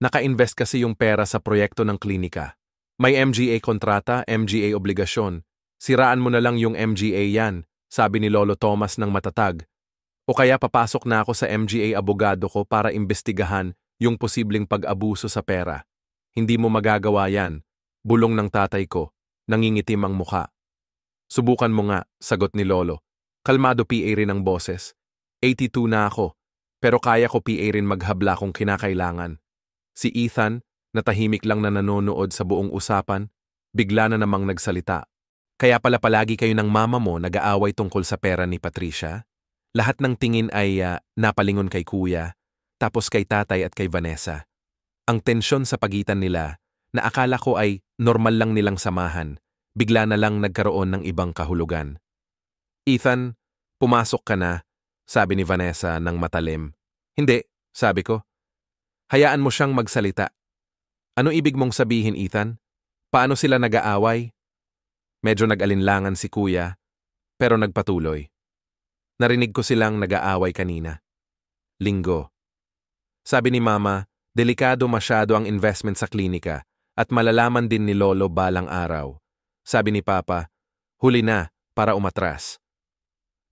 Naka-invest kasi yung pera sa proyekto ng klinika. May MGA kontrata, MGA obligasyon. Siraan mo na lang yung MGA yan, sabi ni Lolo Thomas ng matatag. O kaya papasok na ako sa MGA abogado ko para imbestigahan yung posibleng pag-abuso sa pera. Hindi mo magagawa yan, bulong ng tatay ko, nangingitim ang muka. Subukan mo nga, sagot ni Lolo. Kalmado PA rin ang boses. 82 na ako, pero kaya ko PA rin maghabla kung kinakailangan. Si Ethan, na tahimik lang na nanonood sa buong usapan, bigla na namang nagsalita. Kaya pala palagi kayo ng mama mo nag-aaway tungkol sa pera ni Patricia? Lahat ng tingin ay napalingon kay kuya, tapos kay tatay at kay Vanessa. Ang tensyon sa pagitan nila, na akala ko ay normal lang nilang samahan, bigla na lang nagkaroon ng ibang kahulugan. Ethan, pumasok ka na, sabi ni Vanessa ng matalim. Hindi, sabi ko. Hayaan mo siyang magsalita. Ano ibig mong sabihin, Ethan? Paano sila nag-aaway? Medyo nag-alinlangan si kuya, pero nagpatuloy. Narinig ko silang nag-aaway kanina. Linggo. Sabi ni Mama, delikado masyado ang investment sa klinika at malalaman din ni Lolo balang araw. Sabi ni Papa, huli na para umatras.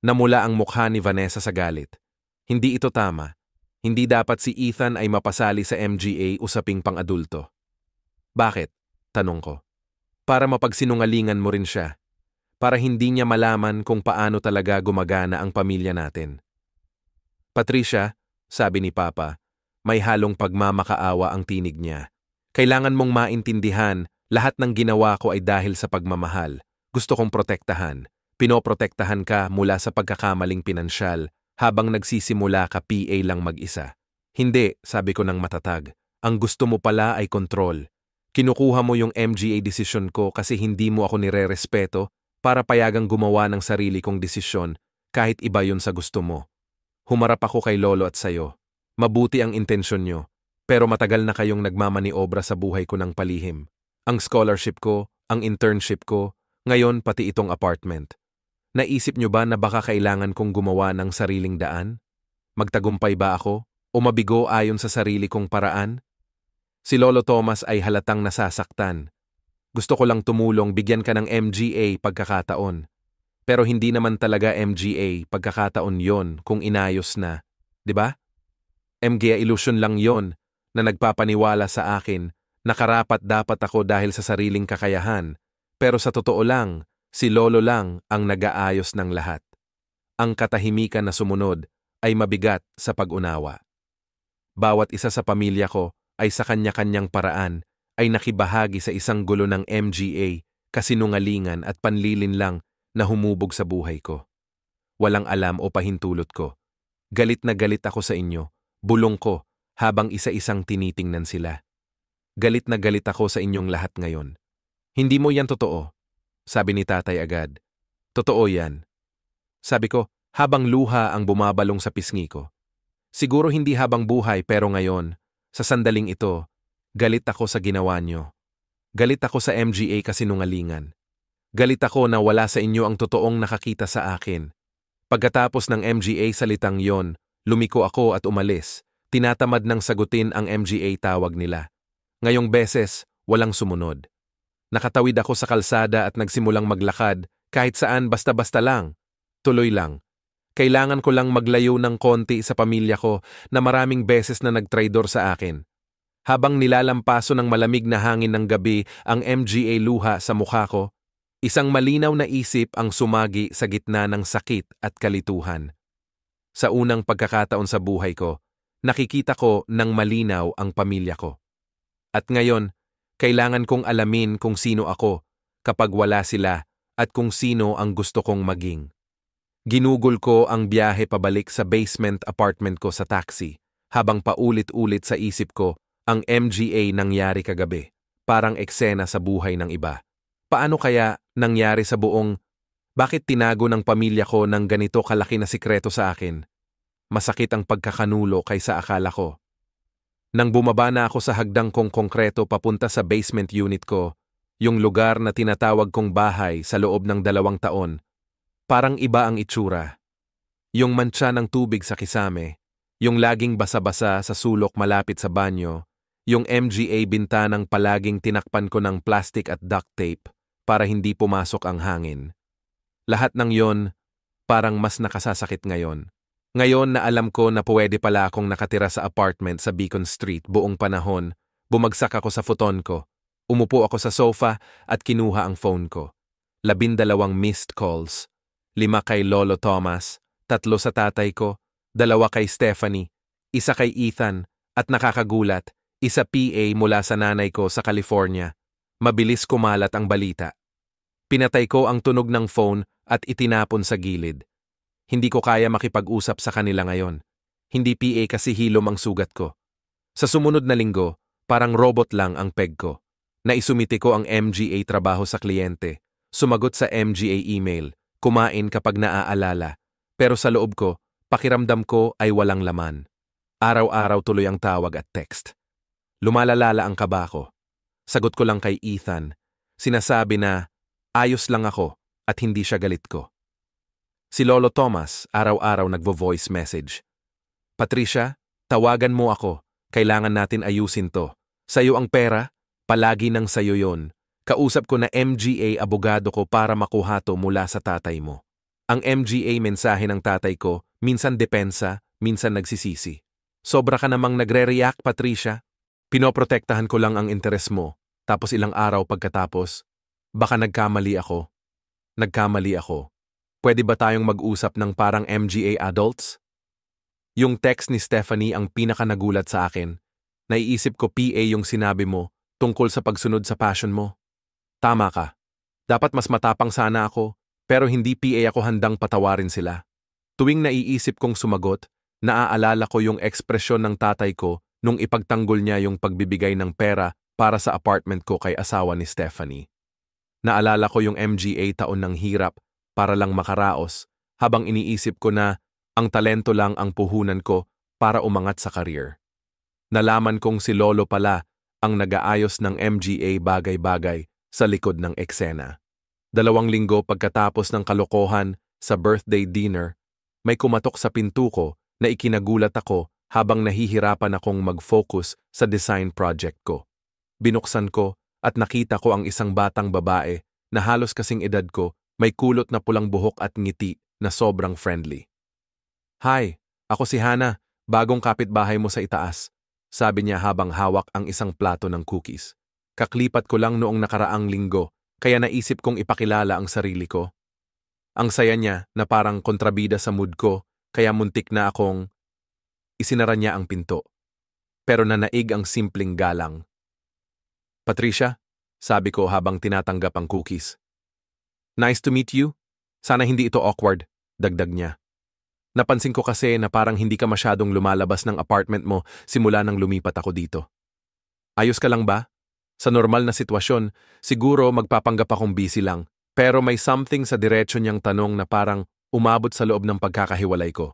Namula ang mukha ni Vanessa sa galit. Hindi ito tama. Hindi dapat si Ethan ay mapasali sa MGA usaping pang-adulto. Bakit? Tanong ko. Para mapagsinungalingan mo rin siya. Para hindi niya malaman kung paano talaga gumagana ang pamilya natin. Patricia, sabi ni Papa, may halong pagmamakaawa ang tinig niya. Kailangan mong maintindihan, lahat ng ginawa ko ay dahil sa pagmamahal. Gusto kong protektahan. Pinoprotektahan ka mula sa pagkakamaling pinansyal habang nagsisimula ka PA lang mag-isa. Hindi, sabi ko ng matatag. Ang gusto mo pala ay kontrol. Kinukuha mo yung MGA desisyon ko kasi hindi mo ako nire-respeto para payagang gumawa ng sarili kong desisyon kahit iba yun sa gusto mo. Humarap ako kay Lolo at sayo. Mabuti ang intensyon nyo, pero matagal na kayong nagmamaniobra sa buhay ko ng palihim. Ang scholarship ko, ang internship ko, ngayon pati itong apartment. Naisip nyo ba na baka kailangan kong gumawa ng sariling daan? Magtagumpay ba ako o mabigo ayon sa sarili kong paraan? Si Lolo Thomas ay halatang nasasaktan. Gusto ko lang tumulong, bigyan ka ng MGA pagkakataon. Pero hindi naman talaga MGA pagkakataon yon kung inayos na, di ba? MGA illusion lang yon na nagpapaniwala sa akin na karapat dapat ako dahil sa sariling kakayahan, pero sa totoo lang, si Lolo lang ang nag-aayos ng lahat. Ang katahimikan na sumunod ay mabigat sa pag-unawa. Bawat isa sa pamilya ko ay sa kanya-kanyang paraan ay nakibahagi sa isang gulo ng MGA, kasinungalingan at panlilin lang na humubog sa buhay ko. Walang alam o pahintulot ko. Galit na galit ako sa inyo, bulong ko habang isa-isang tinitingnan sila. Galit na galit ako sa inyong lahat ngayon. Hindi mo yan totoo, sabi ni tatay agad. Totoo yan. Sabi ko, habang luha ang bumabalong sa pisngi ko. Siguro hindi habang buhay pero ngayon, sa sandaling ito, galit ako sa ginawa nyo. Galit ako sa MGA kasinungalingan. Galit ako na wala sa inyo ang totoong nakakita sa akin. Pagkatapos ng MGA salitang yon, lumiko ako at umalis. Tinatamad ng sagutin ang MGA tawag nila. Ngayong beses, walang sumunod. Nakatawid ako sa kalsada at nagsimulang maglakad kahit saan basta-basta lang. Tuloy lang. Kailangan ko lang maglayo ng konti sa pamilya ko na maraming beses na nagtraidor sa akin. Habang nilalampaso ng malamig na hangin ng gabi ang MGA luha sa mukha ko, isang malinaw na isip ang sumagi sa gitna ng sakit at kalituhan. Sa unang pagkakataon sa buhay ko, nakikita ko ng malinaw ang pamilya ko. At ngayon, kailangan kong alamin kung sino ako kapag wala sila at kung sino ang gusto kong maging. Ginugol ko ang biyahe pabalik sa basement apartment ko sa taxi habang paulit-ulit sa isip ko ang MGA nangyari kagabi, parang eksena sa buhay ng iba. Paano kaya nangyari sa buong, bakit tinago ng pamilya ko ng ganito kalaki na sikreto sa akin? Masakit ang pagkakanulo kaysa akala ko. Nang bumaba na ako sa hagdang kong konkreto papunta sa basement unit ko, yung lugar na tinatawag kong bahay sa loob ng 2 taon, parang iba ang itsura. Yung mantsa ng tubig sa kisame, yung laging basa-basa sa sulok malapit sa banyo, yung MGA bintanang palaging tinakpan ko ng plastic at duct tape para hindi pumasok ang hangin. Lahat ng yon parang mas nakasasakit ngayon. Ngayon na alam ko na pwede pala akong nakatira sa apartment sa Beacon Street buong panahon, bumagsak ako sa futon ko. Umupo ako sa sofa at kinuha ang phone ko. 12 missed calls. 5 kay Lolo Thomas, 3 sa tatay ko, 2 kay Stephanie, 1 kay Ethan, at nakakagulat, 1 PA mula sa nanay ko sa California. Mabilis kumalat ang balita. Pinatay ko ang tunog ng phone at itinapon sa gilid. Hindi ko kaya makipag-usap sa kanila ngayon. Hindi PA kasi hilom ang sugat ko. Sa sumunod na linggo, parang robot lang ang peg ko. Naisumite ko ang MGA trabaho sa kliyente, sumagot sa MGA email, kumain kapag naaalala. Pero sa loob ko, pakiramdam ko ay walang laman. Araw-araw tuloy ang tawag at text. Lumalalala ang kaba ko. Sagot ko lang kay Ethan. Sinasabi na, ayos lang ako at hindi siya galit ko. Si Lolo Thomas, araw-araw nagvo-voice message. Patricia, tawagan mo ako. Kailangan natin ayusin to. Sayo ang pera, palagi nang sayo yon. Kausap ko na MGA abogado ko para makuha to mula sa tatay mo. Ang MGA mensahe ng tatay ko, minsan depensa, minsan nagsisisi. Sobra ka namang nagre-react, Patricia. Pinoprotektahan ko lang ang interes mo. Tapos ilang araw pagkatapos, baka nagkamali ako. Nagkamali ako. Pwede ba tayong mag-usap ng parang MGA adults? Yung text ni Stephanie ang pinakanagulat sa akin. Naiisip ko PA yung sinabi mo tungkol sa pagsunod sa passion mo. Tama ka. Dapat mas matapang sana ako, pero hindi PA ako handang patawarin sila. Tuwing naiisip kong sumagot, naaalala ko yung ekspresyon ng tatay ko nung ipagtanggol niya yung pagbibigay ng pera para sa apartment ko kay asawa ni Stephanie. Naalala ko yung MGA taon ng hirap para lang makaraos, habang iniisip ko na ang talento lang ang puhunan ko para umangat sa career. Nalaman kong si Lolo pala ang nag-aayos ng MGA bagay-bagay sa likod ng eksena. 2 linggo pagkatapos ng kalokohan sa birthday dinner, may kumatok sa pinto ko na ikinagulat ako habang nahihirapan akong mag-focus sa design project ko. Binuksan ko at nakita ko ang isang batang babae na halos kasing edad ko, may kulot na pulang buhok at ngiti na sobrang friendly. Hi, ako si Hana, bagong kapitbahay mo sa itaas, sabi niya habang hawak ang isang plato ng cookies. Kaklipat ko lang noong nakaraang linggo, kaya naisip kong ipakilala ang sarili ko. Ang saya niya na parang kontrabida sa mood ko, kaya muntik na akong isinara niya ang pinto. Pero nanaig ang simpleng galang. Patricia, sabi ko habang tinatanggap ang cookies. Nice to meet you. Sana hindi ito awkward, dagdag niya. Napansin ko kasi na parang hindi ka masyadong lumalabas ng apartment mo simula nang lumipat ako dito. Ayos ka lang ba? Sa normal na sitwasyon, siguro magpapanggap akong busy lang, pero may something sa diretsyo niyang tanong na parang umabot sa loob ng pagkakahiwalay ko.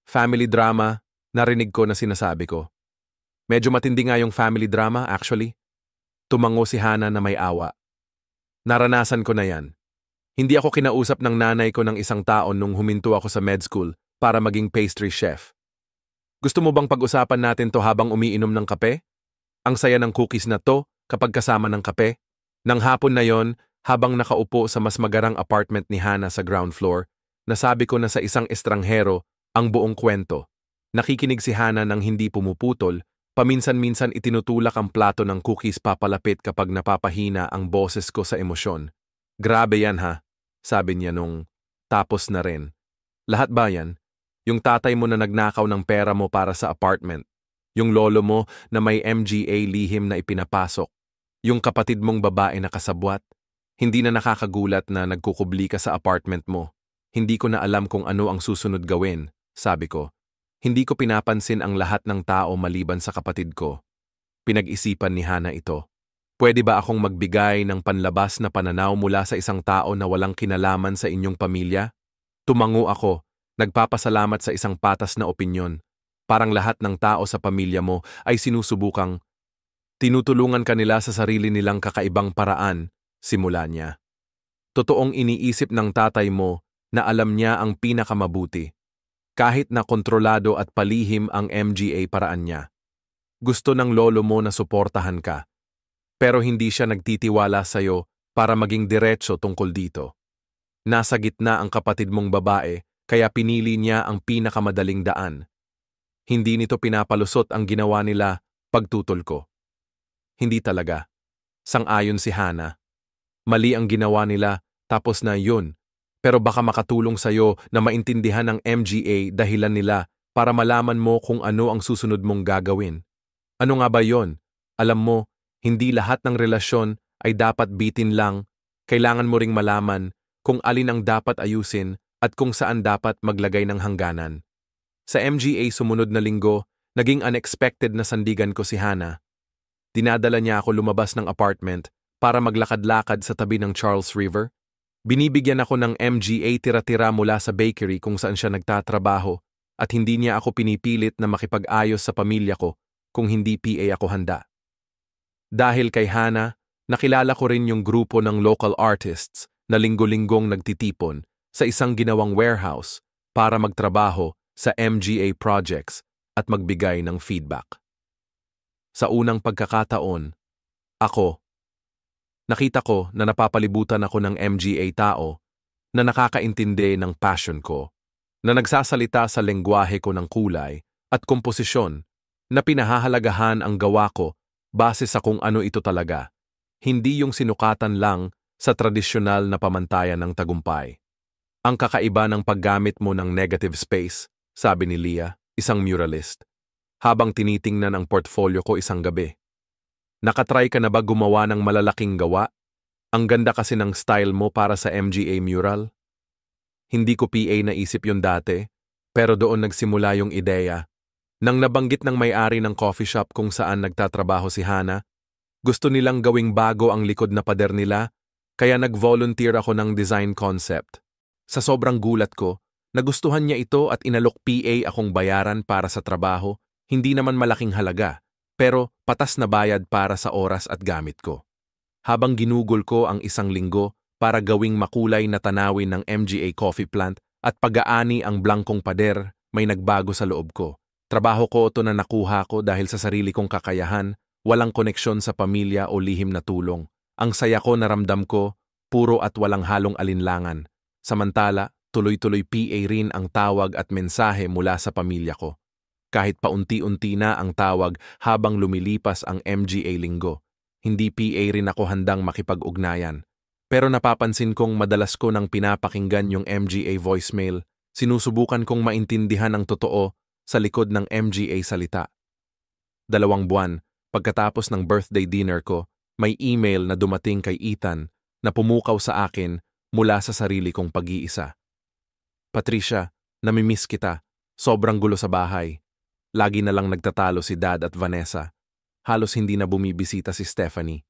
Family drama, narinig ko na sinasabi ko. Medyo matindi nga yung family drama, actually. Tumango si Hana na may awa. Naranasan ko na yan. Hindi ako kinausap ng nanay ko ng isang taon nung huminto ako sa med school para maging pastry chef. Gusto mo bang pag-usapan natin to habang umiinom ng kape? Ang saya ng cookies na to kapag kasama ng kape. Nang hapon na yon, habang nakaupo sa mas magarang apartment ni Hana sa ground floor, nasabi ko na sa isang estranghero ang buong kwento. Nakikinig si Hana nang hindi pumuputol, paminsan-minsan itinutulak ang plato ng cookies papalapit kapag napapahina ang boses ko sa emosyon. Grabe yan ha, sabi niya nung tapos na rin. Lahat ba yan? Yung tatay mo na nagnakaw ng pera mo para sa apartment. Yung lolo mo na may MGA lihim na ipinapasok. Yung kapatid mong babae na kasabwat. Hindi na nakakagulat na nagkukubli ka sa apartment mo. Hindi ko na alam kung ano ang susunod gawin, sabi ko. Hindi ko pinapansin ang lahat ng tao maliban sa kapatid ko. Pinag-isipan ni Hana ito. Pwede ba akong magbigay ng panlabas na pananaw mula sa isang tao na walang kinalaman sa inyong pamilya? Tumango ako, nagpapasalamat sa isang patas na opinyon. Parang lahat ng tao sa pamilya mo ay sinusubukang tinutulungan kanila sa sarili nilang kakaibang paraan, simula niya. Totoong iniisip ng tatay mo na alam niya ang pinakamabuti, kahit na kontrolado at palihim ang MGA paraan niya. Gusto ng lolo mo na suportahan ka, pero hindi siya nagtitiwala sa'yo para maging diretso tungkol dito. Nasa gitna ang kapatid mong babae, kaya pinili niya ang pinakamadaling daan. Hindi nito pinapalusot ang ginawa nila, pagtutol ko. Hindi talaga. Sang-ayon si Hana. Mali ang ginawa nila, tapos na yun. Pero baka makatulong sa'yo na maintindihan ng MGA dahilan nila para malaman mo kung ano ang susunod mong gagawin. Ano nga ba yon? Alam mo, hindi lahat ng relasyon ay dapat bitin lang. Kailangan mo ring malaman kung alin ang dapat ayusin at kung saan dapat maglagay ng hangganan. Sa MGA sumunod na linggo, naging unexpected na sandigan ko si Hana. Dinadala niya ako lumabas ng apartment para maglakad-lakad sa tabi ng Charles River. Binibigyan ako ng MGA tira-tira mula sa bakery kung saan siya nagtatrabaho at hindi niya ako pinipilit na makipag-ayos sa pamilya ko kung hindi PA ako handa. Dahil kay Hana, nakilala ko rin yung grupo ng local artists na linggo-linggong nagtitipon sa isang ginawang warehouse para magtrabaho sa MGA projects at magbigay ng feedback. Sa unang pagkakataon, nakita ko na napapalibutan ako ng MGA tao na nakakaintindi ng passion ko, na nagsasalita sa lengguwahe ko ng kulay at komposisyon, na pinahahalagahan ang gawa ko base sa kung ano ito talaga, hindi yung sinukatan lang sa tradisyonal na pamantayan ng tagumpay. Ang kakaiba ng paggamit mo ng negative space, sabi ni Leah, isang muralist, habang tinitingnan ang portfolio ko isang gabi. Nakatry ka na ba gumawa ng malalaking gawa? Ang ganda kasi ng style mo para sa MGA mural. Hindi ko PA naisip yun dati, pero doon nagsimula yung ideya. Nang nabanggit ng may-ari ng coffee shop kung saan nagtatrabaho si Hana, gusto nilang gawing bago ang likod na pader nila, kaya nag-volunteer ako ng design concept. Sa sobrang gulat ko, nagustuhan niya ito at inalok PA akong bayaran para sa trabaho, hindi naman malaking halaga, pero patas na bayad para sa oras at gamit ko. Habang ginugol ko ang isang linggo para gawing makulay na tanawin ng MGA coffee plant at pag-aani ang blangkong pader, may nagbago sa loob ko. Trabaho ko ito na nakuha ko dahil sa sarili kong kakayahan, walang koneksyon sa pamilya o lihim na tulong. Ang saya ko naramdam ko, puro at walang halong alinlangan. Samantala, tuloy-tuloy PA rin ang tawag at mensahe mula sa pamilya ko. Kahit paunti-unti na ang tawag habang lumilipas ang MGA linggo, hindi PA rin ako handang makipag-ugnayan. Pero napapansin kong madalas ko nang pinapakinggan yung MGA voicemail, sinusubukan kong maintindihan ang totoo sa likod ng MGA salita. 2 buwan, pagkatapos ng birthday dinner ko, may email na dumating kay Ethan na pumukaw sa akin mula sa sarili kong pag-iisa. Patricia, namimiss kita. Sobrang gulo sa bahay. Lagi na lang nagtatalo si Dad at Vanessa. Halos hindi na bumibisita si Stephanie.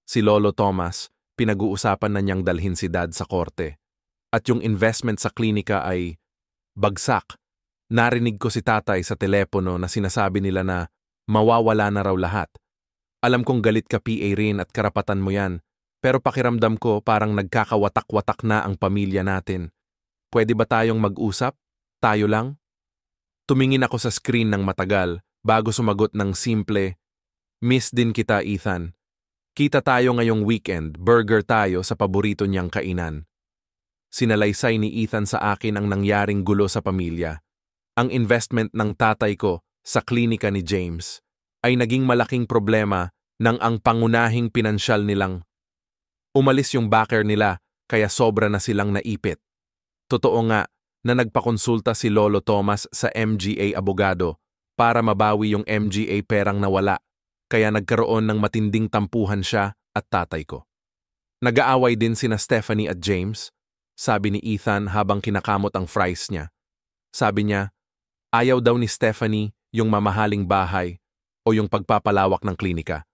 Si Lolo Thomas, pinag-uusapan na niyang dalhin si Dad sa korte. At yung investment sa klinika ay bagsak. Narinig ko si Tatay sa telepono na sinasabi nila na mawawala na raw lahat. Alam kong galit ka PA rin at karapatan mo yan, pero pakiramdam ko parang nagkakawatak-watak na ang pamilya natin. Pwede ba tayong mag-usap? Tayo lang? Tumingin ako sa screen ng matagal bago sumagot ng simple, "Miss din kita, Ethan. Kita tayo ngayong weekend, burger tayo sa paborito niyang kainan." Sinalaysay ni Ethan sa akin ang nangyaring gulo sa pamilya. Ang investment ng tatay ko sa klinika ni James ay naging malaking problema nang ang pangunahing pinansyal nilang umalis yung backer nila kaya sobra na silang naipit. Totoo nga na nagpakonsulta si Lolo Thomas sa MGA abogado para mabawi yung MGA perang nawala, kaya nagkaroon ng matinding tampuhan siya at tatay ko. Nag-aaway din sina Stephanie at James, sabi ni Ethan habang kinakamot ang fries niya. Sabi niya, ayaw daw ni Stephanie yung mamahaling bahay o yung pagpapalawak ng klinika.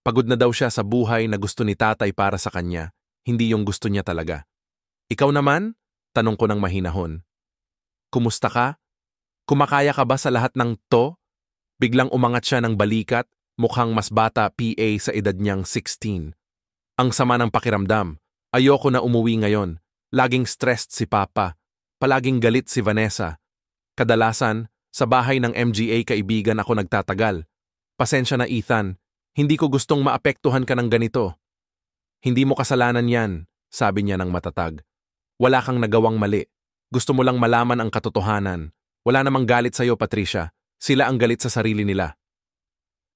Pagod na daw siya sa buhay na gusto ni tatay para sa kanya, hindi yung gusto niya talaga. Ikaw naman? Tanong ko ng mahinahon. Kumusta ka? Kumakaya ka ba sa lahat ng to? Biglang umangat siya ng balikat, mukhang mas bata PA sa edad niyang 16. Ang sama ng pakiramdam. Ayoko na umuwi ngayon. Laging stressed si Papa. Palaging galit si Vanessa. Kadalasan, sa bahay ng MGA kaibigan ako nagtatagal. Pasensya na Ethan, hindi ko gustong maapektuhan ka ng ganito. Hindi mo kasalanan yan, sabi niya ng matatag. Wala kang nagawang mali. Gusto mo lang malaman ang katotohanan. Wala namang galit sa'yo, Patricia. Sila ang galit sa sarili nila.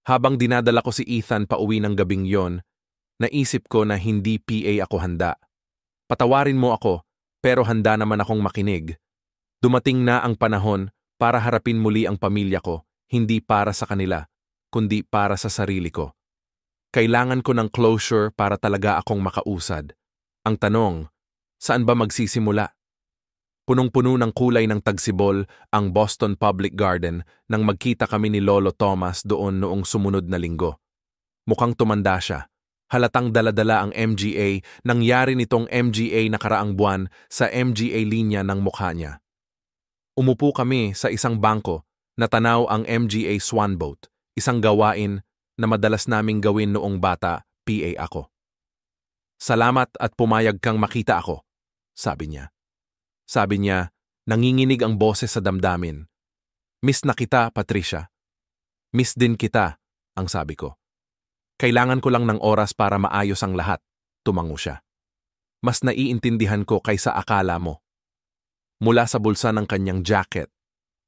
Habang dinadala ko si Ethan pauwi ng gabing yon, naisip ko na hindi PA ako handa. Patawarin mo ako, pero handa naman akong makinig. Dumating na ang panahon para harapin muli ang pamilya ko, hindi para sa kanila, kundi para sa sarili ko. Kailangan ko ng closure para talaga akong makausad. Ang tanong, saan ba magsisimula? Punong-puno ng kulay ng tagsibol ang Boston Public Garden nang magkita kami ni Lolo Thomas doon noong sumunod na linggo. Mukhang tumanda siya. Halatang daladala ang MGA, nangyari nitong MGA nakaraang buwan sa MGA linya ng mukha niya. Umupo kami sa isang bangko na tanaw ang MGA Swan Boat, isang gawain na madalas naming gawin noong bata, PA ako. Salamat at pumayag kang makita ako, sabi niya. Sabi niya, nanginginig ang boses sa damdamin. Miss na kita, Patricia. Miss din kita, ang sabi ko. Kailangan ko lang ng oras para maayos ang lahat, tumango siya. Mas naiintindihan ko kaysa akala mo. Mula sa bulsa ng kanyang jacket,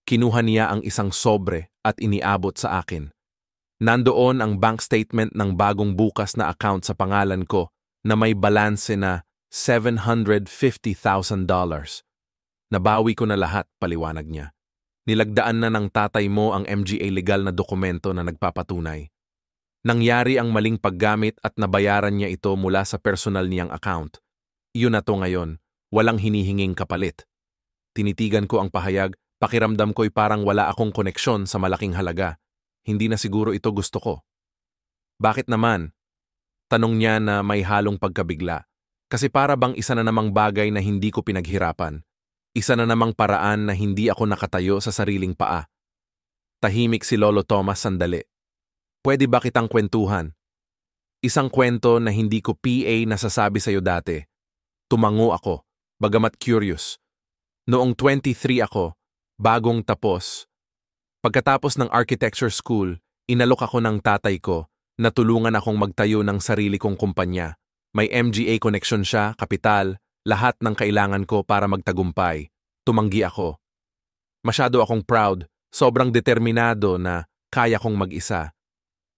kinuha niya ang isang sobre at iniabot sa akin. Nandoon ang bank statement ng bagong bukas na account sa pangalan ko na may balanse na $750,000. Nabawi ko na lahat, paliwanag niya. Nilagdaan na ng tatay mo ang MGA legal na dokumento na nagpapatunay. Nangyari ang maling paggamit at nabayaran niya ito mula sa personal niyang account. Iyon na to ngayon, walang hinihinging kapalit. Tinitigan ko ang pahayag, pakiramdam ko'y parang wala akong koneksyon sa malaking halaga. Hindi na siguro ito gusto ko. Bakit naman? Tanong niya na may halong pagkabigla. Kasi para bang isa na namang bagay na hindi ko pinaghirapan. Isa na namang paraan na hindi ako nakatayo sa sariling paa. Tahimik si Lolo Thomas sandali. Pwede ba kitang kwentuhan? Isang kwento na hindi ko PA nasasabi sa'yo dati. Tumango ako, bagamat curious. Noong 23 ako, bagong tapos. Pagkatapos ng architecture school, inalok ako ng tatay ko na tulungan akong magtayo ng sarili kong kumpanya. May MGA connection siya, kapital, lahat ng kailangan ko para magtagumpay. Tumanggi ako. Masyado akong proud, sobrang determinado na kaya kong mag-isa.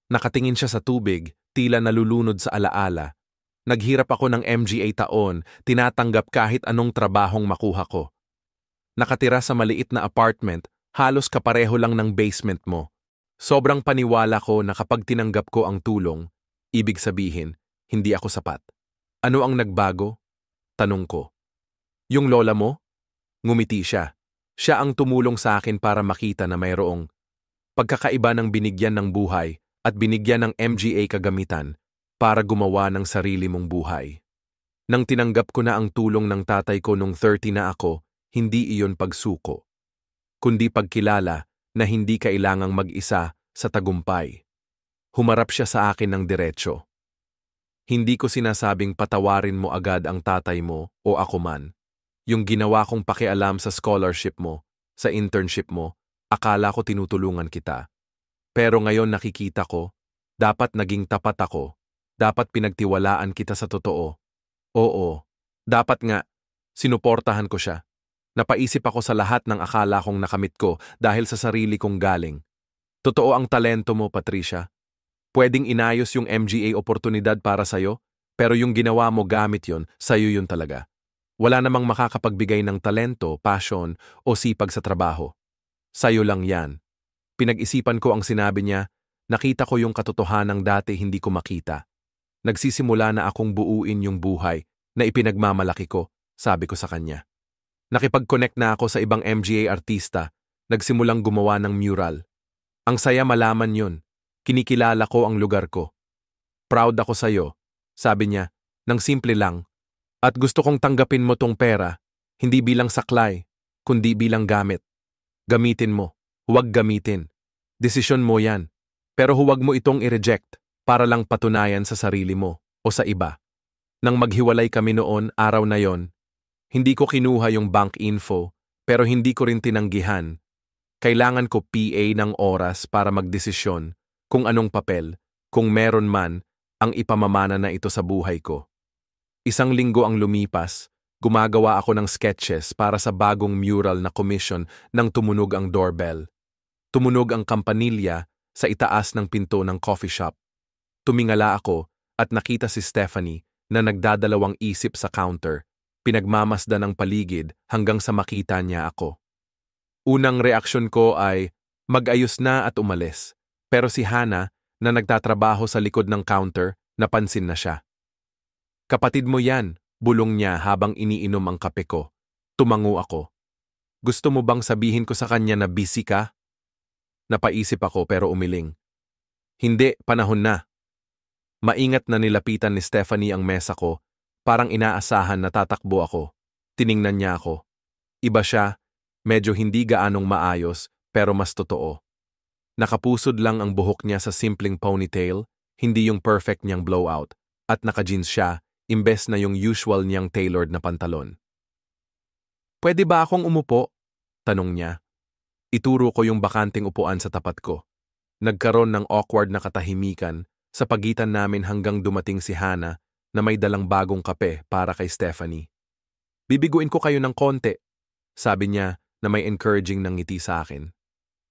Nakatingin siya sa tubig, tila nalulunod sa alaala. Naghirap ako ng MGA taon, tinatanggap kahit anong trabahong makuha ko. Nakatira sa maliit na apartment, halos kapareho lang ng basement mo. Sobrang paniwala ko na kapag tinanggap ko ang tulong, ibig sabihin, hindi ako sapat. Ano ang nagbago? Tanong ko. Yung lola mo? Ngumiti siya. Siya ang tumulong sa akin para makita na mayroong pagkakaiba ng binigyan ng buhay at binigyan ng MGA kagamitan para gumawa ng sarili mong buhay. Nang tinanggap ko na ang tulong ng tatay ko nung 30 na ako, hindi iyon pagsuko, kundi pagkilala na hindi kailangang mag-isa sa tagumpay. Humarap siya sa akin ng diretso. Hindi ko sinasabing patawarin mo agad ang tatay mo o ako man. Yung ginawa kong pakialam sa scholarship mo, sa internship mo, akala ko tinutulungan kita. Pero ngayon nakikita ko, dapat naging tapat ako, dapat pinagtiwalaan kita sa totoo. Oo, dapat nga, sinuportahan ko siya. Napaisip ako sa lahat ng akala kong nakamit ko dahil sa sarili kong galing. Totoo ang talento mo, Patricia. Pwedeng inayos yung MGA oportunidad para sa'yo, pero yung ginawa mo gamit yon, sa'yo yun talaga. Wala namang makakapagbigay ng talento, passion, o sipag sa trabaho. Sa'yo lang yan. Pinag-isipan ko ang sinabi niya, nakita ko yung katotohanang dati hindi ko makita. Nagsisimula na akong buuin yung buhay na ipinagmamalaki ko, sabi ko sa kanya. Nakipag-connect na ako sa ibang MGA artista, nagsimulang gumawa ng mural. Ang saya malaman yun. Kinikilala ko ang lugar ko. Proud ako sa'yo, sabi niya, nang simple lang. At gusto kong tanggapin mo tong pera, hindi bilang saklay, kundi bilang gamit. Gamitin mo. Huwag gamitin. Desisyon mo yan. Pero huwag mo itong i-reject para lang patunayan sa sarili mo o sa iba. Nang maghiwalay kami noon, araw na yon, hindi ko kinuha yung bank info pero hindi ko rin tinanggihan. Kailangan ko PA ng oras para magdesisyon kung anong papel, kung meron man, ang ipamamana na ito sa buhay ko. Isang linggo ang lumipas, gumagawa ako ng sketches para sa bagong mural na commission nang tumunog ang doorbell. Tumunog ang kampanilya sa itaas ng pinto ng coffee shop. Tumingala ako at nakita si Stephanie na nagdadalawang isip sa counter, pinagmamasdan ng paligid hanggang sa makita niya ako. Unang reaksyon ko ay mag-ayos na at umalis, pero si Hannah na nagtatrabaho sa likod ng counter, napansin na siya. "Kapatid mo yan," bulong niya habang iniinom ang kape ko. Tumango ako. "Gusto mo bang sabihin ko sa kanya na busy ka?" Napaisip ako pero umiling. "Hindi, panahon na." Maingat na nilapitan ni Stephanie ang mesa ko, parang inaasahan na tatakbo ako. Tiningnan niya ako. Iba siya, medyo hindi gaanong maayos, pero mas totoo. Nakapusod lang ang buhok niya sa simpleng ponytail, hindi yung perfect niyang blowout, at naka-jeans siya, imbes na yung usual niyang tailored na pantalon. "Pwede ba akong umupo?" tanong niya. Ituro ko yung bakanting upuan sa tapat ko. Nagkaroon ng awkward na katahimikan sa pagitan namin hanggang dumating si Hannah na may dalang bagong kape para kay Stephanie. "Bibiguin ko kayo ng konti," sabi niya na may encouraging ng ngiti sa akin.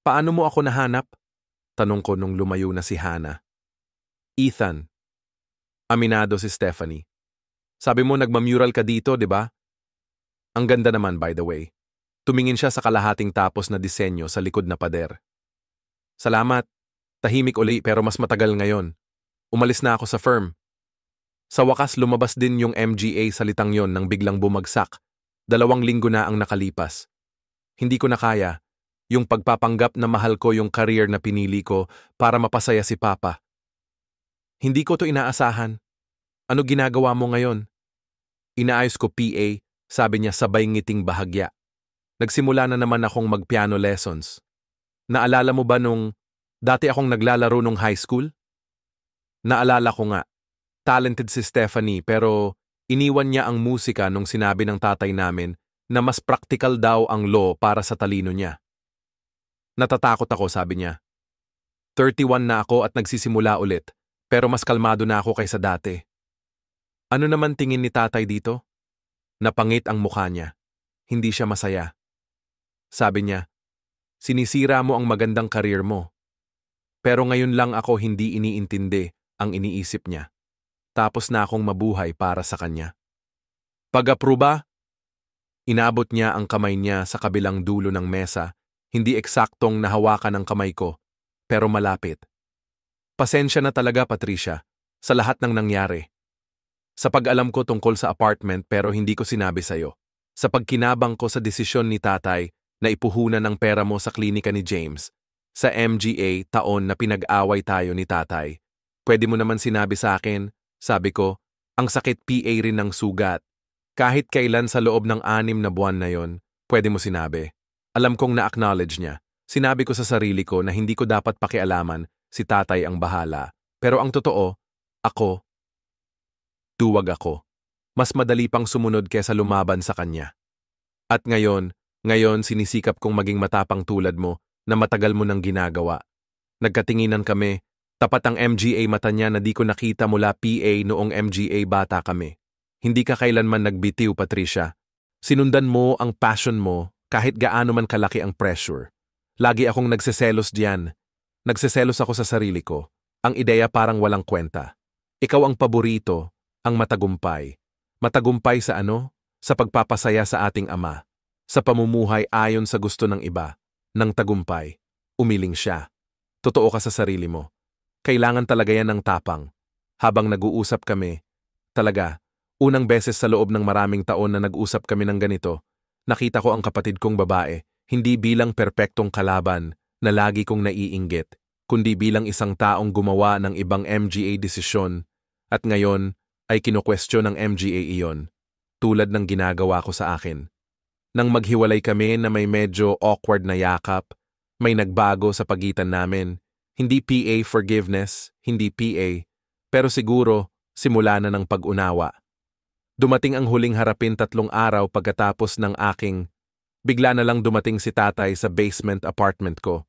"Paano mo ako nahanap?" tanong ko nung lumayo na si Hannah. "Ethan." Aminado si Stephanie. "Sabi mo nagmamural ka dito, di ba?" Ang ganda naman, by the way. Tumingin siya sa kalahating tapos na disenyo sa likod na pader. "Salamat. Tahimik uli pero mas matagal ngayon. Umalis na ako sa firm." Sa wakas lumabas din yung MGA salitang yon nang biglang bumagsak. 2 linggo na ang nakalipas. Hindi ko na kaya. Yung pagpapanggap na mahal ko yung career na pinili ko para mapasaya si Papa. "Hindi ko to inaasahan. Ano ginagawa mo ngayon?" "Inaayos ko PA," sabi niya sabay ngiting bahagya. "Nagsimula na naman akong mag-piano lessons. Naalala mo ba nung dati akong naglalaro nung high school?" Naalala ko nga. Talented si Stephanie pero iniwan niya ang musika nung sinabi ng tatay namin na mas practical daw ang law para sa talino niya. "Natatakot ako," sabi niya. 31 na ako at nagsisimula ulit, pero mas kalmado na ako kaysa dati. Ano naman tingin ni tatay dito? Napangit ang mukha niya. Hindi siya masaya. Sabi niya, "Sinisira mo ang magandang karir mo." Pero ngayon lang ako hindi iniintindi ang iniisip niya. Tapos na akong mabuhay para sa kanya. "Pag-aproba?" Inabot niya ang kamay niya sa kabilang dulo ng mesa, hindi eksaktong nahawakan ang kamay ko, pero malapit. "Pasensya na talaga, Patricia, sa lahat ng nangyari. Sa pag-alam ko tungkol sa apartment pero hindi ko sinabi sa'yo. Sa pagkinabang ko sa desisyon ni tatay na ipuhunan ang pera mo sa klinika ni James. Sa MGA taon na pinag-away tayo ni tatay. Pwede mo naman sinabi sa akin," sabi ko, "ang sakit PA rin ng sugat. Kahit kailan sa loob ng 6 na buwan na yon, pwede mo sinabi." Alam kong na-acknowledge niya. Sinabi ko sa sarili ko na hindi ko dapat pakialaman, si tatay ang bahala. Pero ang totoo, duwag ako. Mas madali pang sumunod kesa lumaban sa kanya. At ngayon sinisikap kong maging matapang tulad mo na matagal mo nang ginagawa. Nagkatinginan kami, tapat ang MGA mata niya na di ko nakita mula PA noong MGA bata kami. Hindi ka kailanman nagbitiw, Patricia. Sinundan mo ang passion mo kahit gaano man kalaki ang pressure. Lagi akong nagseselos diyan. Nagseselos ako sa sarili ko. Ang ideya parang walang kwenta. Ikaw ang paborito, ang matagumpay. Matagumpay sa ano? Sa pagpapasaya sa ating ama. Sa pamumuhay ayon sa gusto ng iba. Ng tagumpay. Umiling siya. Totoo ka sa sarili mo. Kailangan talaga yan ng tapang. Habang nag-uusap kami, talaga, unang beses sa loob ng maraming taon na nag-usap kami ng ganito, nakita ko ang kapatid kong babae, hindi bilang perpektong kalaban na lagi kong naiinggit, kundi bilang isang taong gumawa ng ibang MGA desisyon at ngayon ay kinukwestiyon ng MGA iyon, tulad ng ginagawa ko sa akin. Nang maghiwalay kami na may medyo awkward na yakap, may nagbago sa pagitan namin. Hindi PA forgiveness, hindi PA, pero siguro simula na ng pag-unawa. Dumating ang huling harapin 3 araw pagkatapos ng bigla na lang dumating si tatay sa basement apartment ko.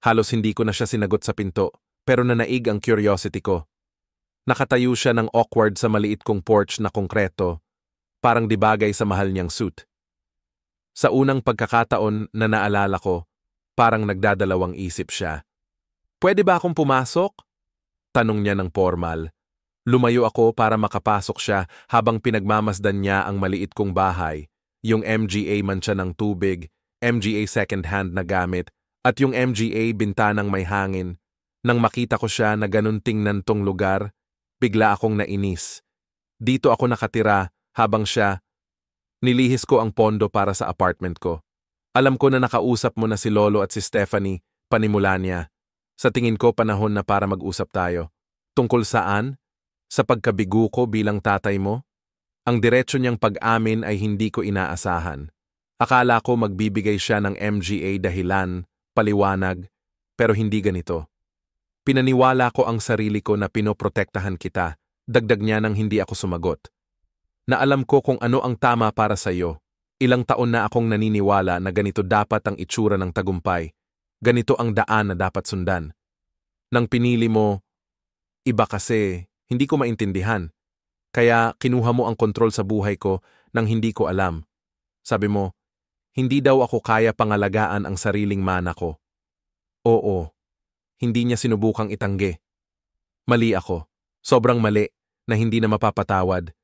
Halos hindi ko na siya sinagot sa pinto, pero nanaig ang curiosity ko. Nakatayo siya ng awkward sa maliit kong porch na konkreto, parang di bagay sa mahal niyang suit. Sa unang pagkakataon na naalala ko, parang nagdadalawang isip siya. "Pwede ba akong pumasok?" Tanong niya ng formal. Lumayo ako para makapasok siya habang pinagmamasdan niya ang maliit kong bahay, yung MGA mancha ng tubig, MGA second-hand na gamit, at yung MGA bintanang may hangin. Nang makita ko siya na ganun tingnan tong lugar, bigla akong nainis. Dito ako nakatira habang siya, nilihis ko ang pondo para sa apartment ko. Alam ko na nakausap mo na si Lolo at si Stephanie, panimula niya. Sa tingin ko panahon na para mag-usap tayo. Tungkol saan? Sa pagkabigo ko bilang tatay mo? Ang diretsyo niyang pag-amin ay hindi ko inaasahan. Akala ko magbibigay siya ng MGA dahilan, paliwanag, pero hindi ganito. Pinaniwala ko ang sarili ko na pinoprotektahan kita, dagdag niya nang hindi ako sumagot. Na alam ko kung ano ang tama para sa iyo. Ilang taon na akong naniniwala na ganito dapat ang itsura ng tagumpay. Ganito ang daan na dapat sundan. Nang pinili mo, iba kasi, hindi ko maintindihan. Kaya kinuha mo ang kontrol sa buhay ko nang hindi ko alam. Sabi mo, hindi daw ako kaya pangalagaan ang sariling mana ko. Oo, hindi niya sinubukang itanggi. Mali ako, sobrang mali, na hindi na mapapatawad.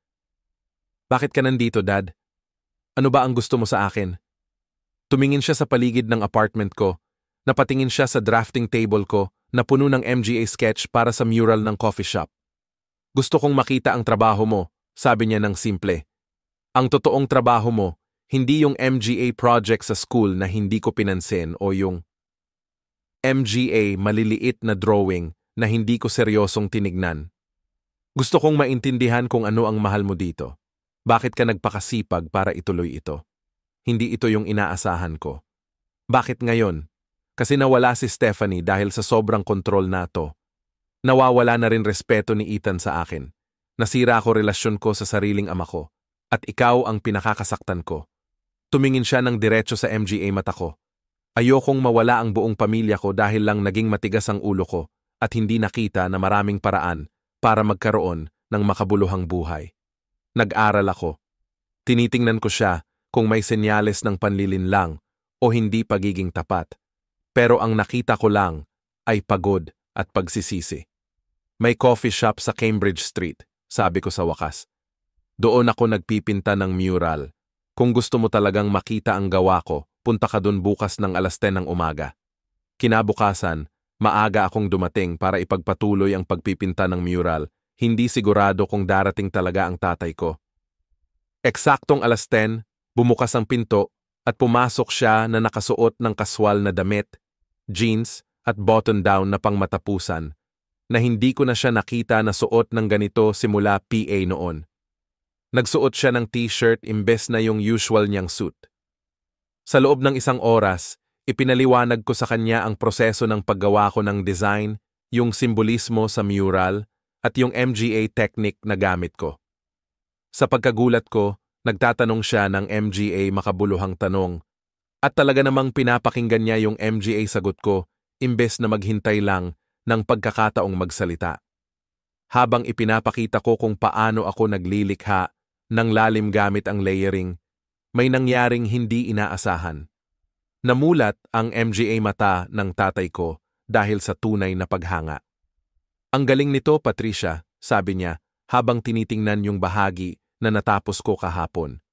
Bakit ka nandito, Dad? Ano ba ang gusto mo sa akin? Tumingin siya sa paligid ng apartment ko. Napatingin siya sa drafting table ko na puno ng MGA sketch para sa mural ng coffee shop. Gusto kong makita ang trabaho mo, sabi niya ng simple. Ang totoong trabaho mo, hindi yung MGA project sa school na hindi ko pinansin o yung MGA maliliit na drawing na hindi ko seryosong tinignan. Gusto kong maintindihan kung ano ang mahal mo dito. Bakit ka nagpakasipag para ituloy ito? Hindi ito yung inaasahan ko. Bakit ngayon? Kasi nawala si Stephanie dahil sa sobrang kontrol nato. Nawawala na rin respeto ni Ethan sa akin. Nasira ko relasyon ko sa sariling ama ko. At ikaw ang pinakakasaktan ko. Tumingin siya ng diretso sa MGA mata ko. Ayokong mawala ang buong pamilya ko dahil lang naging matigas ang ulo ko at hindi nakita na maraming paraan para magkaroon ng makabuluhang buhay. Nag-aral ako. Tinitingnan ko siya kung may senyales ng panlilinlang o hindi pagiging tapat. Pero ang nakita ko lang ay pagod at pagsisisi. May coffee shop sa Cambridge Street, sabi ko sa wakas. Doon ako nagpipinta ng mural. Kung gusto mo talagang makita ang gawa ko, punta ka doon bukas ng 10:00 ng umaga. Kinabukasan, maaga akong dumating para ipagpatuloy ang pagpipinta ng mural. Hindi sigurado kung darating talaga ang tatay ko. Eksaktong 10:00, bumukas ang pinto at pumasok siya na nakasuot ng kaswal na damit, jeans at button-down na pangmatapusan, na hindi ko na siya nakita na suot ng ganito simula PA noon. Nagsuot siya ng t-shirt imbes na yung usual niyang suit. Sa loob ng 1 oras, ipinaliwanag ko sa kanya ang proseso ng paggawa ko ng design, yung simbolismo sa mural, at yung MGA technique na gamit ko. Sa pagkagulat ko, nagtatanong siya ng MGA makabuluhang tanong, at talaga namang pinapakinggan niya yung MGA sagot ko, imbes na maghintay lang ng pagkakataong magsalita. Habang ipinapakita ko kung paano ako naglilikha ng lalim gamit ang layering, may nangyaring hindi inaasahan. Namulat ang MGA mata ng tatay ko dahil sa tunay na paghanga. Ang galing nito, Patricia, sabi niya habang tinitingnan yung bahagi na natapos ko kahapon.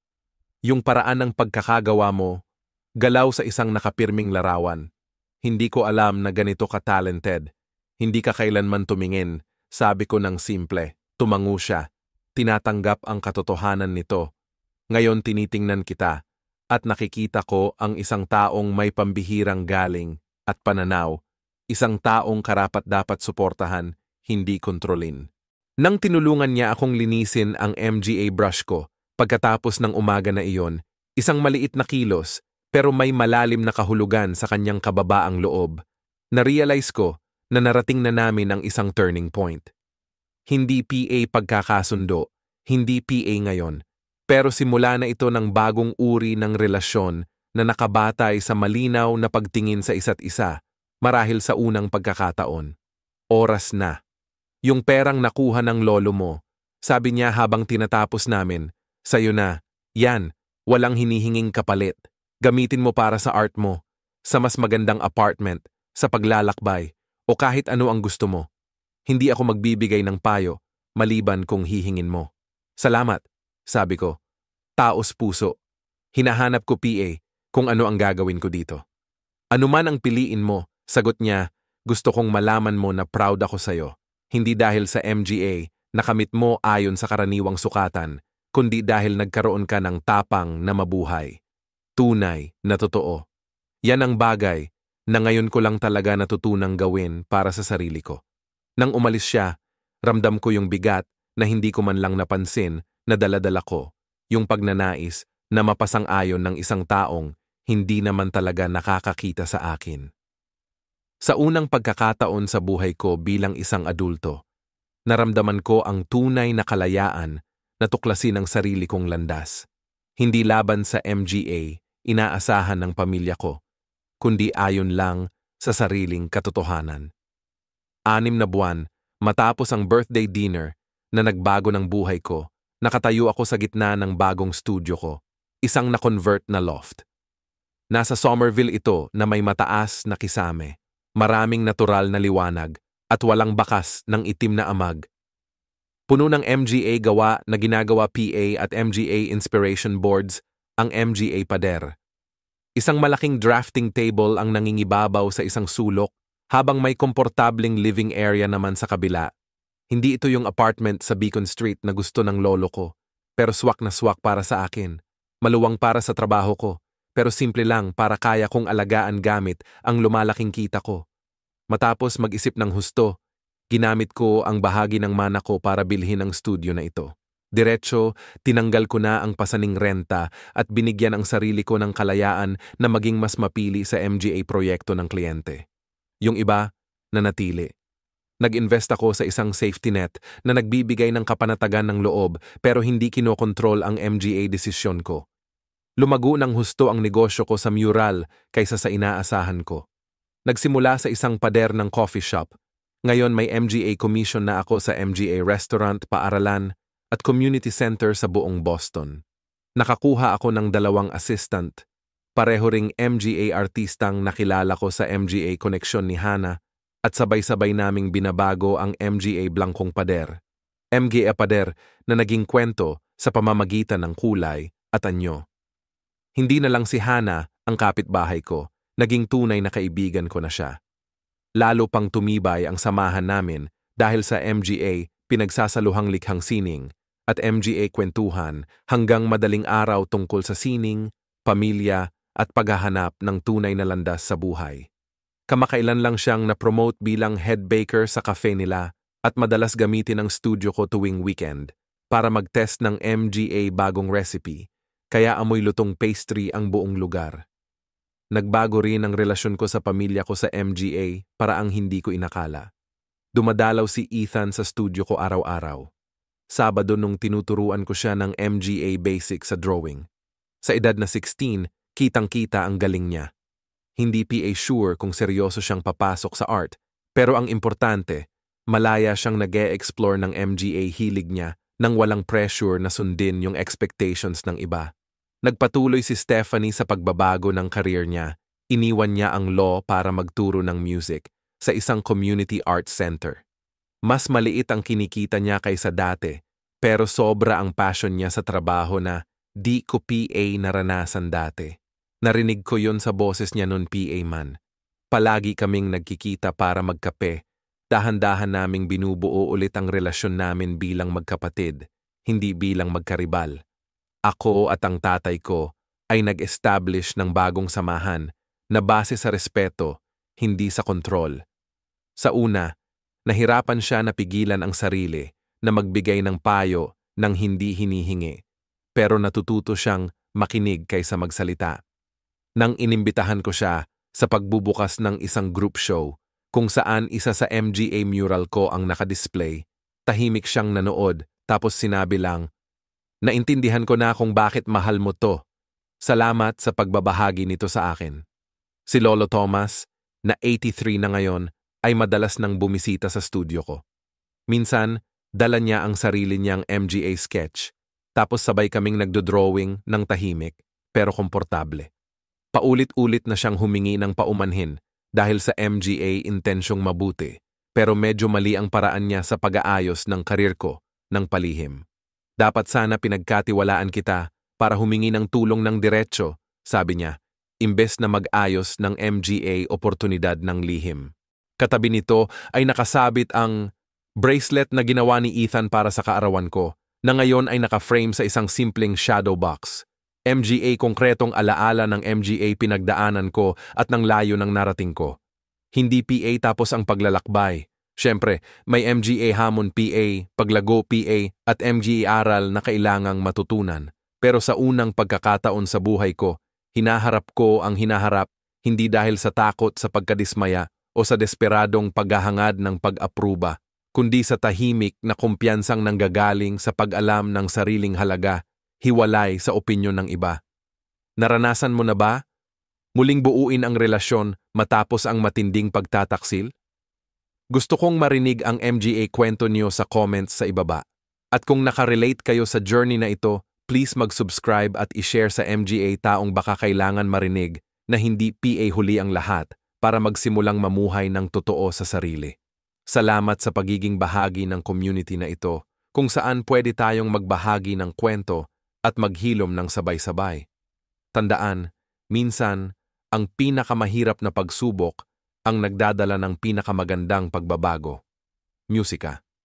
Yung paraan ng pagkakagawa mo, galaw sa isang nakapirming larawan. Hindi ko alam na ganito ka-talented. Hindi ka kailanman tumingin, sabi ko ng simple. Tumango siya. Tinatanggap ang katotohanan nito. Ngayon tinitingnan kita at nakikita ko ang isang taong may pambihirang galing at pananaw. Isang taong karapat-dapat suportahan, hindi kontrolin. Nang tinulungan niya akong linisin ang MGA brush ko, pagkatapos ng umaga na iyon, Isang maliit na kilos, pero may malalim na kahulugan sa kanyang kababaang loob. Na-realize ko na narating na namin ang isang turning point. Hindi PA pagkakasundo, hindi PA ngayon, pero simula na ito ng bagong uri ng relasyon na nakabatay sa malinaw na pagtingin sa isa't isa, marahil sa unang pagkakataon. Oras na. Yung perang nakuha ng lolo mo, sabi niya habang tinatapos namin, sa'yo na, yan, walang hinihinging kapalit. Gamitin mo para sa art mo, sa mas magandang apartment, sa paglalakbay, o kahit ano ang gusto mo. Hindi ako magbibigay ng payo, maliban kung hihingin mo. Salamat, sabi ko. Taos puso. Hinahanap ko PA kung ano ang gagawin ko dito. Ano man ang piliin mo, sagot niya, gusto kong malaman mo na proud ako sa'yo. Hindi dahil sa MGA, nakamit mo ayon sa karaniwang sukatan, kundi dahil nagkaroon ka ng tapang na mabuhay. Tunay na totoo. Yan ang bagay na ngayon ko lang talaga natutunang gawin para sa sarili ko. Nang umalis siya, ramdam ko yung bigat na hindi ko man lang napansin na dala-dala ko, yung pagnanais na mapasang-ayon ng isang taong hindi naman talaga nakakakita sa akin. Sa unang pagkakataon sa buhay ko bilang isang adulto, naramdaman ko ang tunay na kalayaan na tuklasin ang sarili kong landas. Hindi laban sa MGA, inaasahan ng pamilya ko, kundi ayon lang sa sariling katotohanan. 6 na buwan, matapos ang birthday dinner na nagbago ng buhay ko, nakatayo ako sa gitna ng bagong studio ko, isang na-convert na loft. Nasa Somerville ito na may mataas na kisame, maraming natural na liwanag, at walang bakas ng itim na amag. Puno ng MGA gawa na ginagawa PA at MGA inspiration boards, ang MGA pader. Isang malaking drafting table ang nangingibabaw sa isang sulok, habang may komportabling living area naman sa kabila. Hindi ito yung apartment sa Beacon Street na gusto ng lolo ko, pero swak na swak para sa akin. Maluwang para sa trabaho ko, pero simple lang para kaya kong alagaan gamit ang lumalaking kita ko. Matapos mag-isip ng husto, ginamit ko ang bahagi ng mana ko para bilhin ang studio na ito. Diretso, tinanggal ko na ang pasaning renta at binigyan ang sarili ko ng kalayaan na maging mas mapili sa MGA proyekto ng kliyente. Yung iba, nanatili. Nag-invest ako sa isang safety net na nagbibigay ng kapanatagan ng loob pero hindi kinokontrol ang MGA desisyon ko. Lumago ng husto ang negosyo ko sa mural kaysa sa inaasahan ko. Nagsimula sa isang pader ng coffee shop. Ngayon may MGA commission na ako sa MGA restaurant, paaralan, at community center sa buong Boston. Nakakuha ako ng 2 assistant. Pareho ring MGA artistang nakilala ko sa MGA koneksyon ni Hana at sabay-sabay naming binabago ang MGA Blankong Pader. MGA Pader na naging kwento sa pamamagitan ng kulay at anyo. Hindi na lang si Hana ang kapitbahay ko, naging tunay na kaibigan ko na siya. Lalo pang tumibay ang samahan namin dahil sa MGA pinagsasaluhang likhang sining at MGA kwentuhan hanggang madaling araw tungkol sa sining, pamilya, at paghahanap ng tunay na landas sa buhay. Kamakailan lang siyang na-promote bilang head baker sa cafe nila at madalas gamitin ang studio ko tuwing weekend para mag-test ng MGA bagong recipe, kaya amoy lutong pastry ang buong lugar. Nagbago rin ang relasyon ko sa pamilya ko sa MGA para ang hindi ko inakala. Dumadalaw si Ethan sa studio ko araw-araw. Sabado nung tinuturuan ko siya ng MGA basic sa drawing. Sa edad na 16, kitang-kita ang galing niya. Hindi PA sure kung seryoso siyang papasok sa art, pero ang importante, malaya siyang nag-e-explore ng MGA hilig niya nang walang pressure na sundin yung expectations ng iba. Nagpatuloy si Stephanie sa pagbabago ng career niya. Iniwan niya ang law para magturo ng music sa isang community arts center. Mas maliit ang kinikita niya kaysa dati, pero sobra ang passion niya sa trabaho na di ko PA naranasan dati. Narinig ko yon sa boses niya nun PA man. Palagi kaming nagkikita para magkape. Dahan-dahan naming binubuo ulit ang relasyon namin bilang magkapatid, hindi bilang magkaribal. Ako at ang tatay ko ay nag-establish ng bagong samahan na base sa respeto, hindi sa kontrol. Sa una, nahirapan siya na pigilan ang sarili na magbigay ng payo nang hindi hinihingi, pero natututo siyang makinig kaysa magsalita. Nang inimbitahan ko siya sa pagbubukas ng isang group show kung saan isa sa MGA mural ko ang nakadisplay, tahimik siyang nanood tapos sinabi lang, "Naintindihan ko na kung bakit mahal mo to. Salamat sa pagbabahagi nito sa akin." Si Lolo Thomas, na 83 na ngayon, ay madalas nang bumisita sa studio ko. Minsan, dala niya ang sarili niyang MGA sketch, tapos sabay kaming nagdodrawing ng tahimik pero komportable. Paulit-ulit na siyang humingi ng paumanhin dahil sa MGA intensyong mabuti, pero medyo mali ang paraan niya sa pag-aayos ng karir ko ng palihim. "Dapat sana pinagkatiwalaan kita para humingi ng tulong ng diretsyo," sabi niya, imbes na mag-ayos ng MGA oportunidad ng lihim. Katabi nito ay nakasabit ang bracelet na ginawa ni Ethan para sa kaarawan ko, na ngayon ay naka-frame sa isang simpleng shadow box. MGA konkretong alaala ng MGA pinagdaanan ko at ng layo ng narating ko. Hindi PA tapos ang paglalakbay. Siyempre, may MGA hamon PA, paglago PA at MGA aral na kailangang matutunan. Pero sa unang pagkakataon sa buhay ko, hinaharap ko ang hinaharap hindi dahil sa takot sa pagkadismaya o sa desperadong paghahangad ng pag-apruba, kundi sa tahimik na kumpiyansang nanggagaling sa pag-alam ng sariling halaga, hiwalay sa opinyon ng iba. Naranasan mo na ba? Muling buuin ang relasyon matapos ang matinding pagtataksil? Gusto kong marinig ang MGA kwento niyo sa comments sa ibaba. At kung nakarelate kayo sa journey na ito, please mag-subscribe at i-share sa MGA taong baka kailangan marinig na hindi PA huli ang lahat para magsimulang mamuhay ng totoo sa sarili. Salamat sa pagiging bahagi ng community na ito, kung saan pwede tayong magbahagi ng kwento at maghilom ng sabay-sabay. Tandaan, minsan, ang pinakamahirap na pagsubok ang nagdadala ng pinakamagandang pagbabago. Musika.